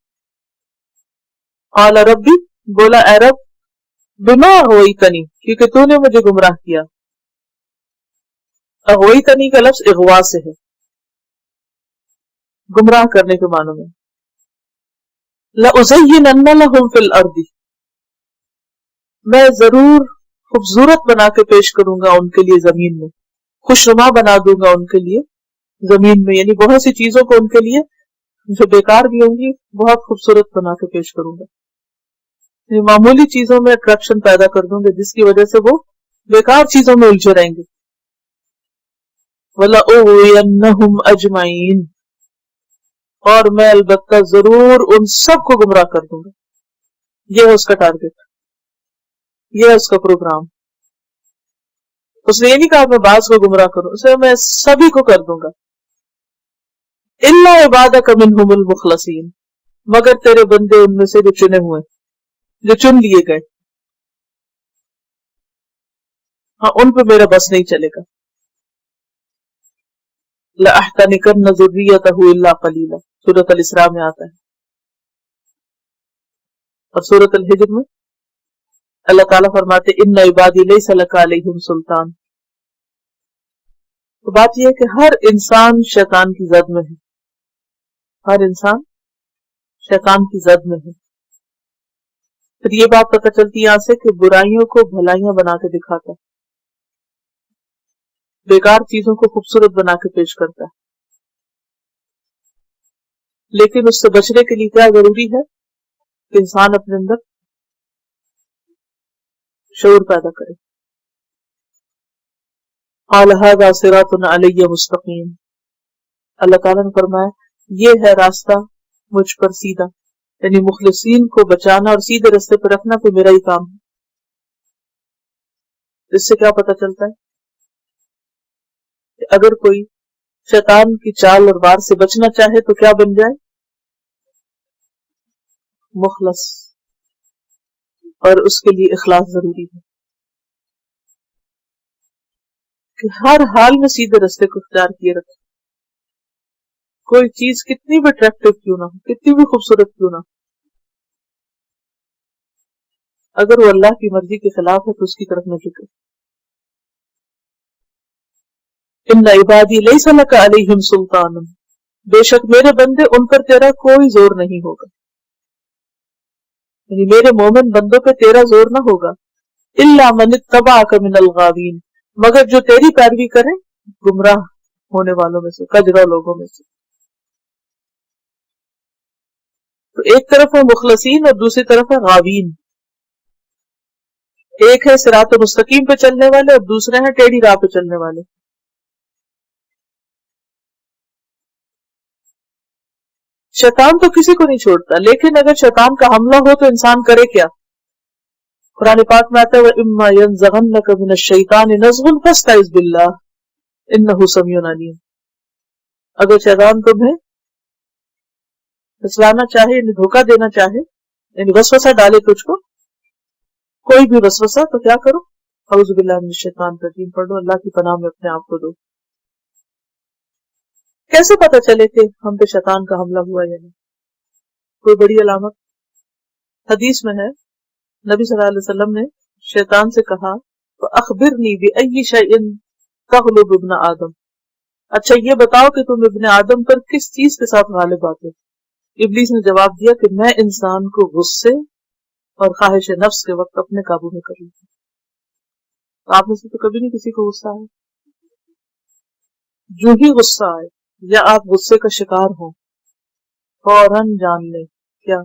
قال ربی، بولا اے رب، بما اغویتنی، کیونکہ تو نے مجھے گمراہ کیا۔ اغویتنی کا لفظ اغوا سے ہے، گمراہ کرنے کے معنی میں۔ لَأُزَيِّنَنَّ لَهُمْ فِي الْأَرْضِ، میں ضرور خوبصورت بنا کے پیش کروں گا ان کے لیے زمین میں، خوشنما بنا دوں گا ان کے لیے زمین میں، یعنی بہت سی چیزوں کو ان کے لیے جو بیکار بھی ہوں گی بہت خوبصورت بنا کے پیش کروں گا، یعنی معمولی چیزوں میں اٹریکشن پیدا کر دوں گے جس کی وجہ سے وہ بیکار چیزوں میں الجھے رہیں گے۔ وَلَأُغْوِيَنَّهُمْ أَجْمَعِينَ، اور میں البتہ ضرور ان سب کو گمراہ کر دوں گا۔ یہ ہے اس کا ٹارگٹ، یہ ہے اس کا پروگرام۔ اس نے یہ نہیں کہا میں بعض کو گمراہ کروں، اسے میں سبھی کو کر دوں گا۔ إِلَّا عِبَادَكَ مِنْهُمُ الْمُخْلَصِينَ، مگر تیرے بندے ان میں سے جو چنے ہوئے، جو چن لیے گئے، ہاں ان پہ میرا بس نہیں چلے گا۔ لَأَحْتَنِكَنَّ ذُرِّيَّتَهُ إِلَّا قَلِيلًا، سورۃ الاسراء میں آتا ہے، اور سورۃ الحجر میں اللہ تعالیٰ فرماتے إِنَّ عِبَادِي لَيْسَ لَكَ عَلَيْهِمْ سُلْطَان۔ تو بات یہ ہے کہ ہر انسان شیطان کی زد میں ہے، ہر انسان شیطان کی زد میں ہے۔ پھر یہ بات پتہ چلتی یہاں سے کہ برائیوں کو بھلائیاں بنا کے دکھاتا ہے، بیکار چیزوں کو خوبصورت بنا کے پیش کرتا ہے، لیکن اس سے بچنے کے لیے کیا ضروری ہے کہ انسان اپنے اندر شعور پیدا کرے۔ قال هذا صراط علی مستقیم، اللہ تعالیٰ نے فرمایا یہ ہے راستہ مجھ پر سیدھا، یعنی مخلصین کو بچانا اور سیدھے راستے پر رکھنا تو میرا ہی کام ہے۔ اس سے کیا پتہ چلتا ہے کہ اگر کوئی شیطان کی چال اور وار سے بچنا چاہے تو کیا بن جائے؟ مخلص، اور اس کے لیے اخلاص ضروری ہے کہ ہر حال میں سیدھے راستے کو اختیار کیے رکھے، کوئی چیز کتنی بھی اٹریکٹیو کیوں نہ ہو، کتنی بھی خوبصورت کیوں نہ ہو، اگر وہ اللہ کی مرضی کے خلاف ہے تو اس کی طرف نہ جھکے۔ ان عبادی لیس لک علیہم سلطان، بے شک میرے بندے ان پر تیرا کوئی زور نہیں ہوگا، یعنی میرے مومن بندوں پہ تیرا زور نہ ہوگا۔ الا من اتبعک من الغاوین، مگر جو تیری پیروی کرے گمراہ ہونے والوں میں سے، کجرا لوگوں میں سے۔ تو ایک طرف ہے مخلصین اور دوسری طرف ہے غاوین، ایک ہے صراط مستقیم پہ چلنے والے اور دوسرے ہیں ٹیڑھی راہ پہ چلنے والے۔ شیطان تو کسی کو نہیں چھوڑتا، لیکن اگر شیطان کا حملہ ہو تو انسان کرے کیا؟ قرآن پاک میں آتا ہے وَإِمَّا يَنزَغَنَّكَ مِنَ الشَّيْطَانِ نَزْغٌ فَاسْتَعِذْ بِاللَّهِ إِنَّهُ سَمِيعٌ عَلِيمٌ، اگر شیطان تمہیں پھسلانا چاہے، یعنی دھوکہ دینا چاہے، یعنی وسوسہ ڈالے تجھ کو، کوئی بھی وسوسہ، تو کیا کرو؟ اعوذ باللہ من الشیطان الرجیم پڑھ لو، اللہ کی پناہ میں اپنے آپ کو دو۔ کیسے پتہ چلے کہ ہم پہ شیطان کا حملہ ہوا یا نہیں؟ کوئی بڑی علامت حدیث میں ہے، نبی صلی اللہ علیہ وسلم نے شیطان سے کہا فَأَخْبِرْنِي بِأَيِّ شَيْءٍ تَغْلُبُ ابْنَ آدم، اچھا یہ بتاؤ کہ تم ابن آدم پر کس چیز کے ساتھ غالب آتے؟ ابلیس نے جواب دیا کہ میں انسان کو غصے اور خواہش نفس کے وقت اپنے قابو میں کر لیتا ہوں۔ آپ میں سے تو کبھی نہیں کسی کو غصہ آئے؟ جو ہی غصہ آئے یا آپ غصے کا شکار ہوں، فوراً جان لیں کیا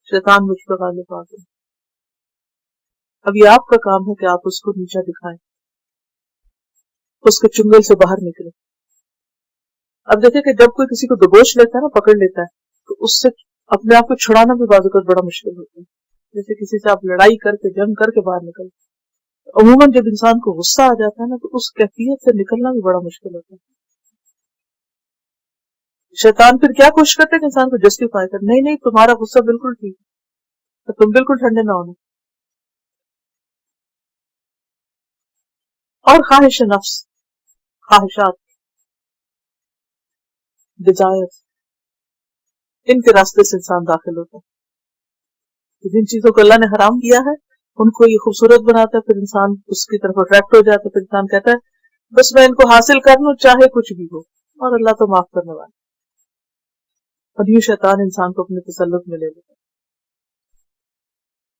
شیطان مجھ پر غالب آ گیا۔ اب یہ آپ کا کام ہے کہ آپ اس کو نیچا دکھائیں، اس کے چنگل سے باہر نکلیں۔ اب دیکھیں کہ جب کوئی کسی کو دبوچ لیتا ہے نا، پکڑ لیتا ہے، تو اس سے اپنے آپ کو چھڑانا بھی بعض اوقات بڑا مشکل ہوتا ہے۔ جیسے کسی سے آپ لڑائی کر کے جنگ کر کے باہر نکلتے، عموماً جب انسان کو غصہ آ جاتا ہے نا تو اس کیفیت سے نکلنا بھی بڑا مشکل ہوتا ہے۔ شیطان پھر کیا کوشش کرتے کہ انسان کو جسٹیفائی کر، نہیں نہیں تمہارا غصہ بالکل ٹھیک ہے، تم بالکل ٹھنڈے نہ ہونا۔ اور خواہش نفس، خواہشات، ڈیزائر، ان کے راستے سے انسان داخل ہوتا ہے۔ جن چیزوں کو اللہ نے حرام کیا ہے ان کو یہ خوبصورت بناتا ہے، پھر انسان اس کی طرف اٹریکٹ ہو جاتا ہے، پھر انسان کہتا ہے بس میں ان کو حاصل کر لوں چاہے کچھ بھی ہو، اور اللہ تو معاف کرنے والا۔ اور یہ شیطان انسان کو اپنے تسلط میں لے لیتا ہے۔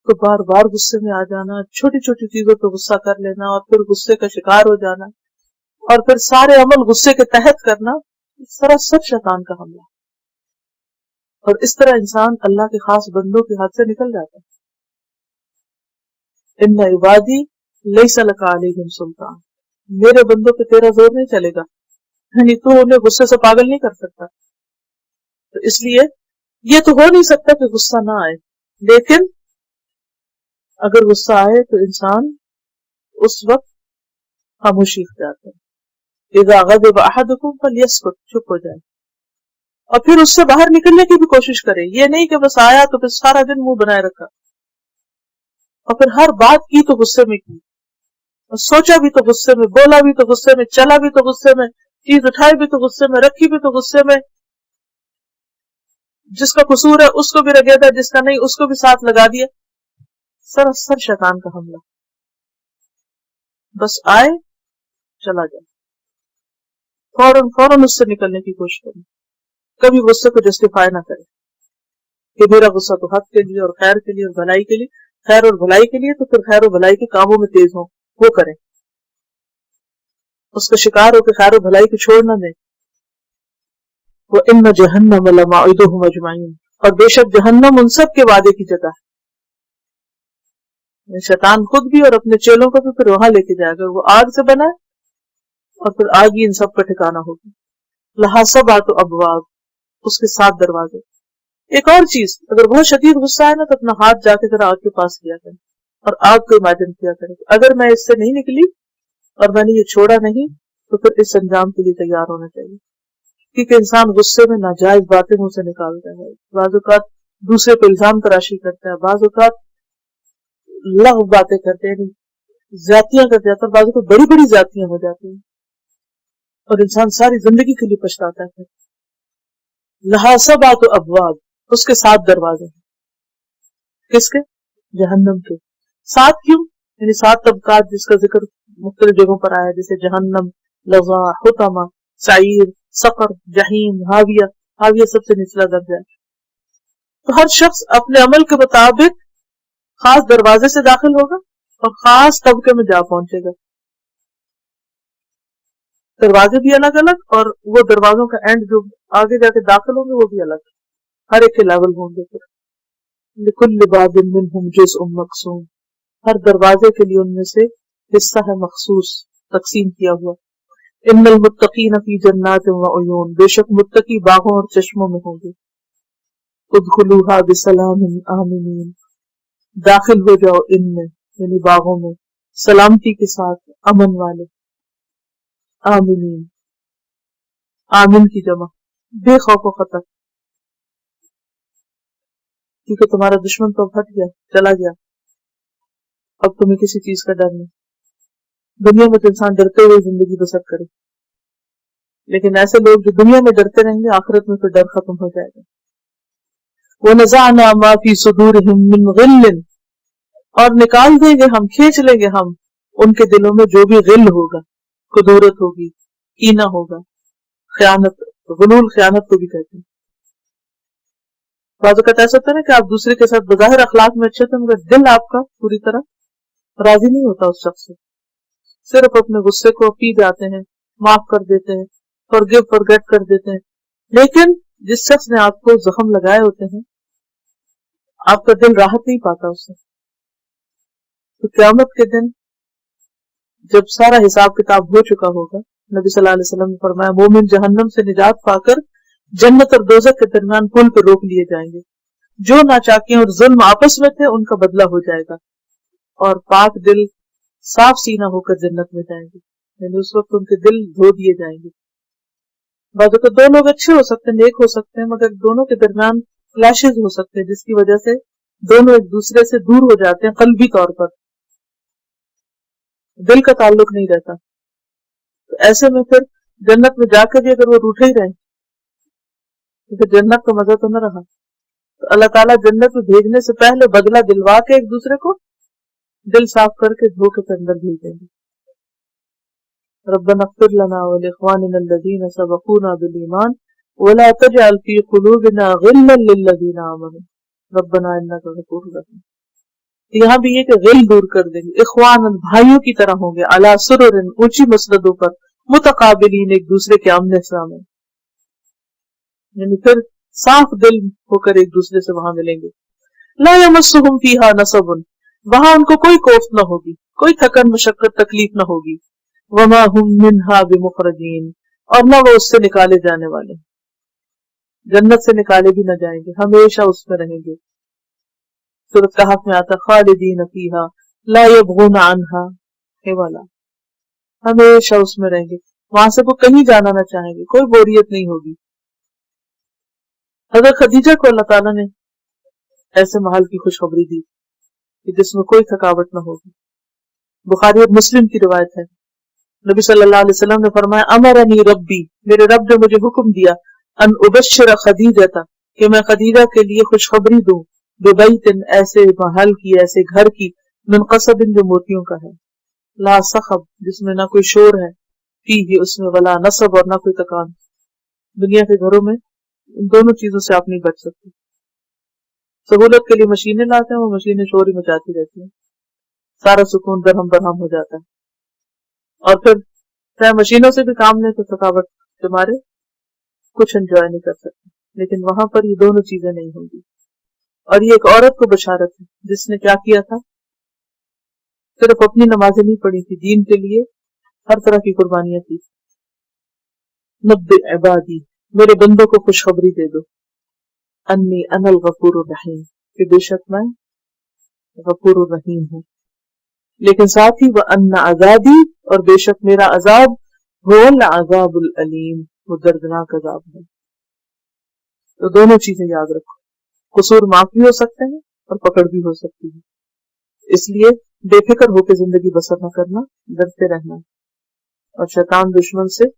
تو بار بار غصے میں آ جانا، چھوٹی چھوٹی چیزوں پہ غصہ کر لینا اور پھر غصے کا شکار ہو جانا اور پھر سارے عمل غصے کے تحت کرنا، سراسر شیطان کا حملہ. اور اس طرح انسان اللہ کے خاص بندوں کے ہاتھ سے نکل جاتا ہے. ان عبادی لیس لک علیہم سلطان، میرے بندوں پہ تیرا زور نہیں چلے گا، یعنی تو انہیں غصے سے پاگل نہیں کر سکتا. تو اس لیے یہ تو ہو نہیں سکتا کہ غصہ نہ آئے، لیکن اگر غصہ آئے تو انسان اس وقت خاموشی اختیار کرے. اذا غضب احدکم فلیسکت، چپ ہو جائے اور پھر اس سے باہر نکلنے کی بھی کوشش کرے. یہ نہیں کہ بس آیا تو پھر سارا دن منہ بنائے رکھا اور پھر ہر بات کی تو غصے میں کی، اور سوچا بھی تو غصے میں، بولا بھی تو غصے میں، چلا بھی تو غصے میں، چیز اٹھائی بھی تو غصے میں، رکھی بھی تو غصے میں. جس کا قصور ہے اس کو بھی رگے دیا، جس کا نہیں اس کو بھی ساتھ لگا دیا. سراسر شیطان کا حملہ. بس آئے چلا جائے، فوراً اس سے نکلنے کی کوشش کریں. کبھی غصے کو جسٹیفائی نہ کرے کہ میرا غصہ تو حق کے لیے اور خیر کے لیے اور بھلائی کے لیے، خیر اور بھلائی کے لیے، تو پھر خیر و بھلائی کے کاموں میں تیز ہوں، وہ کریں. اس کا شکار ہو کے خیر و بھلائی کو چھوڑ نہ دیں. وَإِنَّ جَهَنَّمَ لَمَوْعِدُهُمْ أَجْمَعِينَ، اور بے شک جہنم ان سب کے وعدے کی جگہ ہے. شیطان خود بھی اور اپنے چیلوں کو بھی پھر وہاں لے کے جائے گا. وہ آگ سے بنا ہے اور پھر آگ ہی ان سب کا ٹھکانہ ہوگی. لہا سبعۃ ابواب، اس کے 7 دروازے. ایک اور چیز، اگر بہت شدید غصہ ہے نا تو اپنا ہاتھ جا کے ذرا آگ کے پاس کیا کریں اور آگ کو امیجن کیا کریں کہ اگر میں اس سے نہیں نکلی اور میں نے یہ چھوڑا نہیں تو پھر اس انجام کے لیے تیار ہونا چاہیے. کیونکہ انسان غصے میں ناجائز باتیں منہ سے نکالتا ہے، بعض اوقات دوسرے پہ الزام تراشی کرتا ہے، بعض اوقات لغو باتیں کرتے ہیں، زیادتیاں کر جاتا ہے، بعض اوقات بڑی بڑی زیادتیاں ہو جاتی ہیں اور انسان ساری زندگی کے لیے پچھتاتا ہے. لہا سبعۃ ابواب، اس کے 7 دروازے ہیں. کس کے؟ جہنم کے. 7 کیوں؟ یعنی 7 طبقات جس کا ذکر مختلف جگہوں پر آیا، جیسے جہنم، لظا، حطمہ، سعیر، سقر، جہیم، حاویہ. حاویہ سب سے نچلا درجہ ہے. تو ہر شخص اپنے عمل کے مطابق خاص دروازے سے داخل ہوگا اور خاص طبقے میں جا پہنچے گا. دروازے بھی الگ الگ اور وہ دروازوں کا اینڈ جو آگے جا کے داخل ہوں گے وہ بھی الگ، ہر ایک کے لیول ہوں گے. پھر لِكُلِّ بَابٍ مِّنْهُمْ جُزْءٌ مَّقْسُومٌ، ہر دروازے کے لیے ان میں سے حصہ ہے مخصوص، تقسیم کیا ہوا. ان المتقین فی جنات وعیون، بے شک متقی باغوں اور چشموں میں ہوں گے. ادخلوها بسلام آمنین، داخل ہو جاؤ ان میں یعنی باغوں میں سلامتی کے ساتھ، امن والے. آمنین، آمن کی جمع، بے خوف و خطر، کیونکہ تمہارا دشمن تو ہٹ گیا، چلا گیا، اب تمہیں کسی چیز کا ڈر نہیں. دنیا میں تو انسان ڈرتے ہوئے زندگی بسر کرے، لیکن ایسے لوگ جو دنیا میں ڈرتے رہیں گے آخرت میں پھر ڈر ختم ہو جائے گا. وَنَزَعْنَا مَا فِي صُدُورِهِم مِّن غِلٍّ، اور نکال دیں گے ہم، کھینچ لیں گے ہم ان کے دلوں میں جو بھی غل ہوگا، کدورت ہوگی، کینہ ہوگا، خیانت. غلول خیانت کو بھی کہتے ہیں. بعض اوقات ایسا ہوتا ہے نا کہ آپ دوسرے کے ساتھ بظاہر اخلاق میں اچھے تھے مگر دل آپ کا پوری طرح راضی نہیں ہوتا اس شخص سے، صرف اپنے غصے کو پی جاتے ہیں، معاف کر دیتے ہیں، forgive forget کر دیتے ہیں. لیکن جس شخص نے آپ کو زخم لگائے ہوتے ہیں آپ کا دل راحت نہیں پاتا اس سے. تو قیامت کے دن جب سارا حساب کتاب ہو چکا ہوگا، نبی صلی اللہ علیہ وسلم نے فرمایا مومن جہنم سے نجات پا کر جنت اور دوزخ کے درمیان پل پہ روک لیے جائیں گے. جو ناچاکیاں اور ظلم آپس میں تھے ان کا بدلہ ہو جائے گا اور پاک دل صاف سینہ ہو کر جنت میں جائیں گے. یعنی اس وقت ان کے دل دھو دیے جائیں گے. بعض اوقات دو لوگ اچھے ہو سکتے ہیں، نیک ہو سکتے ہیں، مگر دونوں کے درمیان کلیشز ہو سکتے ہیں جس کی وجہ سے دونوں ایک دوسرے سے دور ہو جاتے ہیں قلبی طور پر، دل کا تعلق نہیں رہتا. تو ایسے میں پھر جنت میں جا کر بھی اگر وہ روٹھے ہی رہیں تو پھر جنت کا مزہ تو نہ رہا. تو اللہ تعالیٰ جنت میں بھیجنے سے پہلے بدلہ دلوا کے ایک دوسرے کو دل صاف کر کے دھو کے اندر بھیج دیں گے. ربنا اغفر لنا ولاخواننا الذين سبقونا بالایمان ولا تجعل في قلوبنا غلا للذين آمنوا ربنا انك غفور رحیم. یہاں بھی یہ کہ غل دور کر دیں گے، اخوان بھائیوں کی طرح ہوں گے، علی سرر اونچی مسندوں پر، متقابلین ایک دوسرے کے آمنے سامنے، یعنی پھر صاف دل ہو کر ایک دوسرے سے وہاں ملیں گے۔ لا یمسہم فیہا نصب، وہاں ان کو کوئی کوفت نہ ہوگی، کوئی تھکن مشقت تکلیف نہ ہوگی، وما ہم منہا بمخرجین، اور نہ وہ اس سے نکالے جانے والے، جنت سے نکالے بھی نہ جائیں گے، ہمیشہ اس میں رہیں گے۔ سورۃ کہف میں آتا خالدین فیہا لا یبغون عنہا حولا، ہمیشہ اس میں رہیں گے، وہاں سے وہ کہیں جانا نہ چاہیں گے، کوئی بوریت نہیں ہوگی۔ حضرت خدیجہ کو اللہ تعالیٰ نے ایسے محل کی خوشخبری دی کہ جس میں کوئی تھکاوٹ نہ ہوگی۔ بخاری اور مسلم کی روایت ہے، نبی صلی اللہ علیہ وسلم نے فرمایا امرنی ربی، میرے رب نے مجھے حکم دیا، ان ابشر خدیجہ، کہ میں خدیجہ کے لیے خوشخبری دوں، ببیت، ایسے محل کی، ایسے گھر کی، من قصب، جو موتیوں کا ہے، لا صخب، جس میں نہ کوئی شور ہے، فیہ، اس میں، ولا نصب، اور نہ کوئی تکان۔ دنیا کے گھروں میں ان دونوں چیزوں سے آپ نہیں بچ سکتے۔ سہولت کے لیے مشینیں لاتے ہیں، وہ مشینیں شور ہی مچاتی رہتی ہیں، سارا سکون درہم برہم ہو جاتا ہے، اور پھر چاہے مشینوں سے بھی کام لیں تو تھکاوٹ کے مارے کچھ انجوائے نہیں کر سکتے، لیکن وہاں پر یہ دونوں چیزیں نہیں ہوں گی۔ اور یہ ایک عورت کو بشارت ہے جس نے کیا کیا تھا، صرف اپنی نمازیں نہیں پڑھی تھی، دین کے لیے ہر طرح کی قربانیاں کی۔ نبئ عبادی، میرے بندوں کو خوشخبری دے دو، انی انا الغفور الرحیم، کہ بے شک میں غفور الرحیم ہوں، لیکن ساتھ ہی وَأَنَّ عَذَابِي، اور بے شک میرا عذاب، هُوَ الْعَذَابُ الْأَلِيمُ، وہ دردناک عذاب ہے۔ تو دونوں چیزیں یاد رکھو، قصور معاف بھی ہو سکتے ہیں اور پکڑ بھی ہو سکتی ہے، اس لیے بے فکر ہو کے زندگی بسر نہ کرنا، ڈرتے رہنا اور شیطان دشمن سے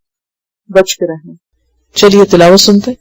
بچ کے رہنا۔ چلیے تلاوت سنتے۔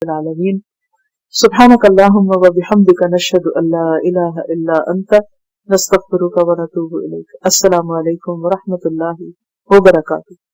العالمین. سبحانک اللہم و بحمدک نشہد ان لا الہ الا انت نستغفرک و نتوب الیک. السلام علیکم ورحمۃ اللہ وبرکاتہ.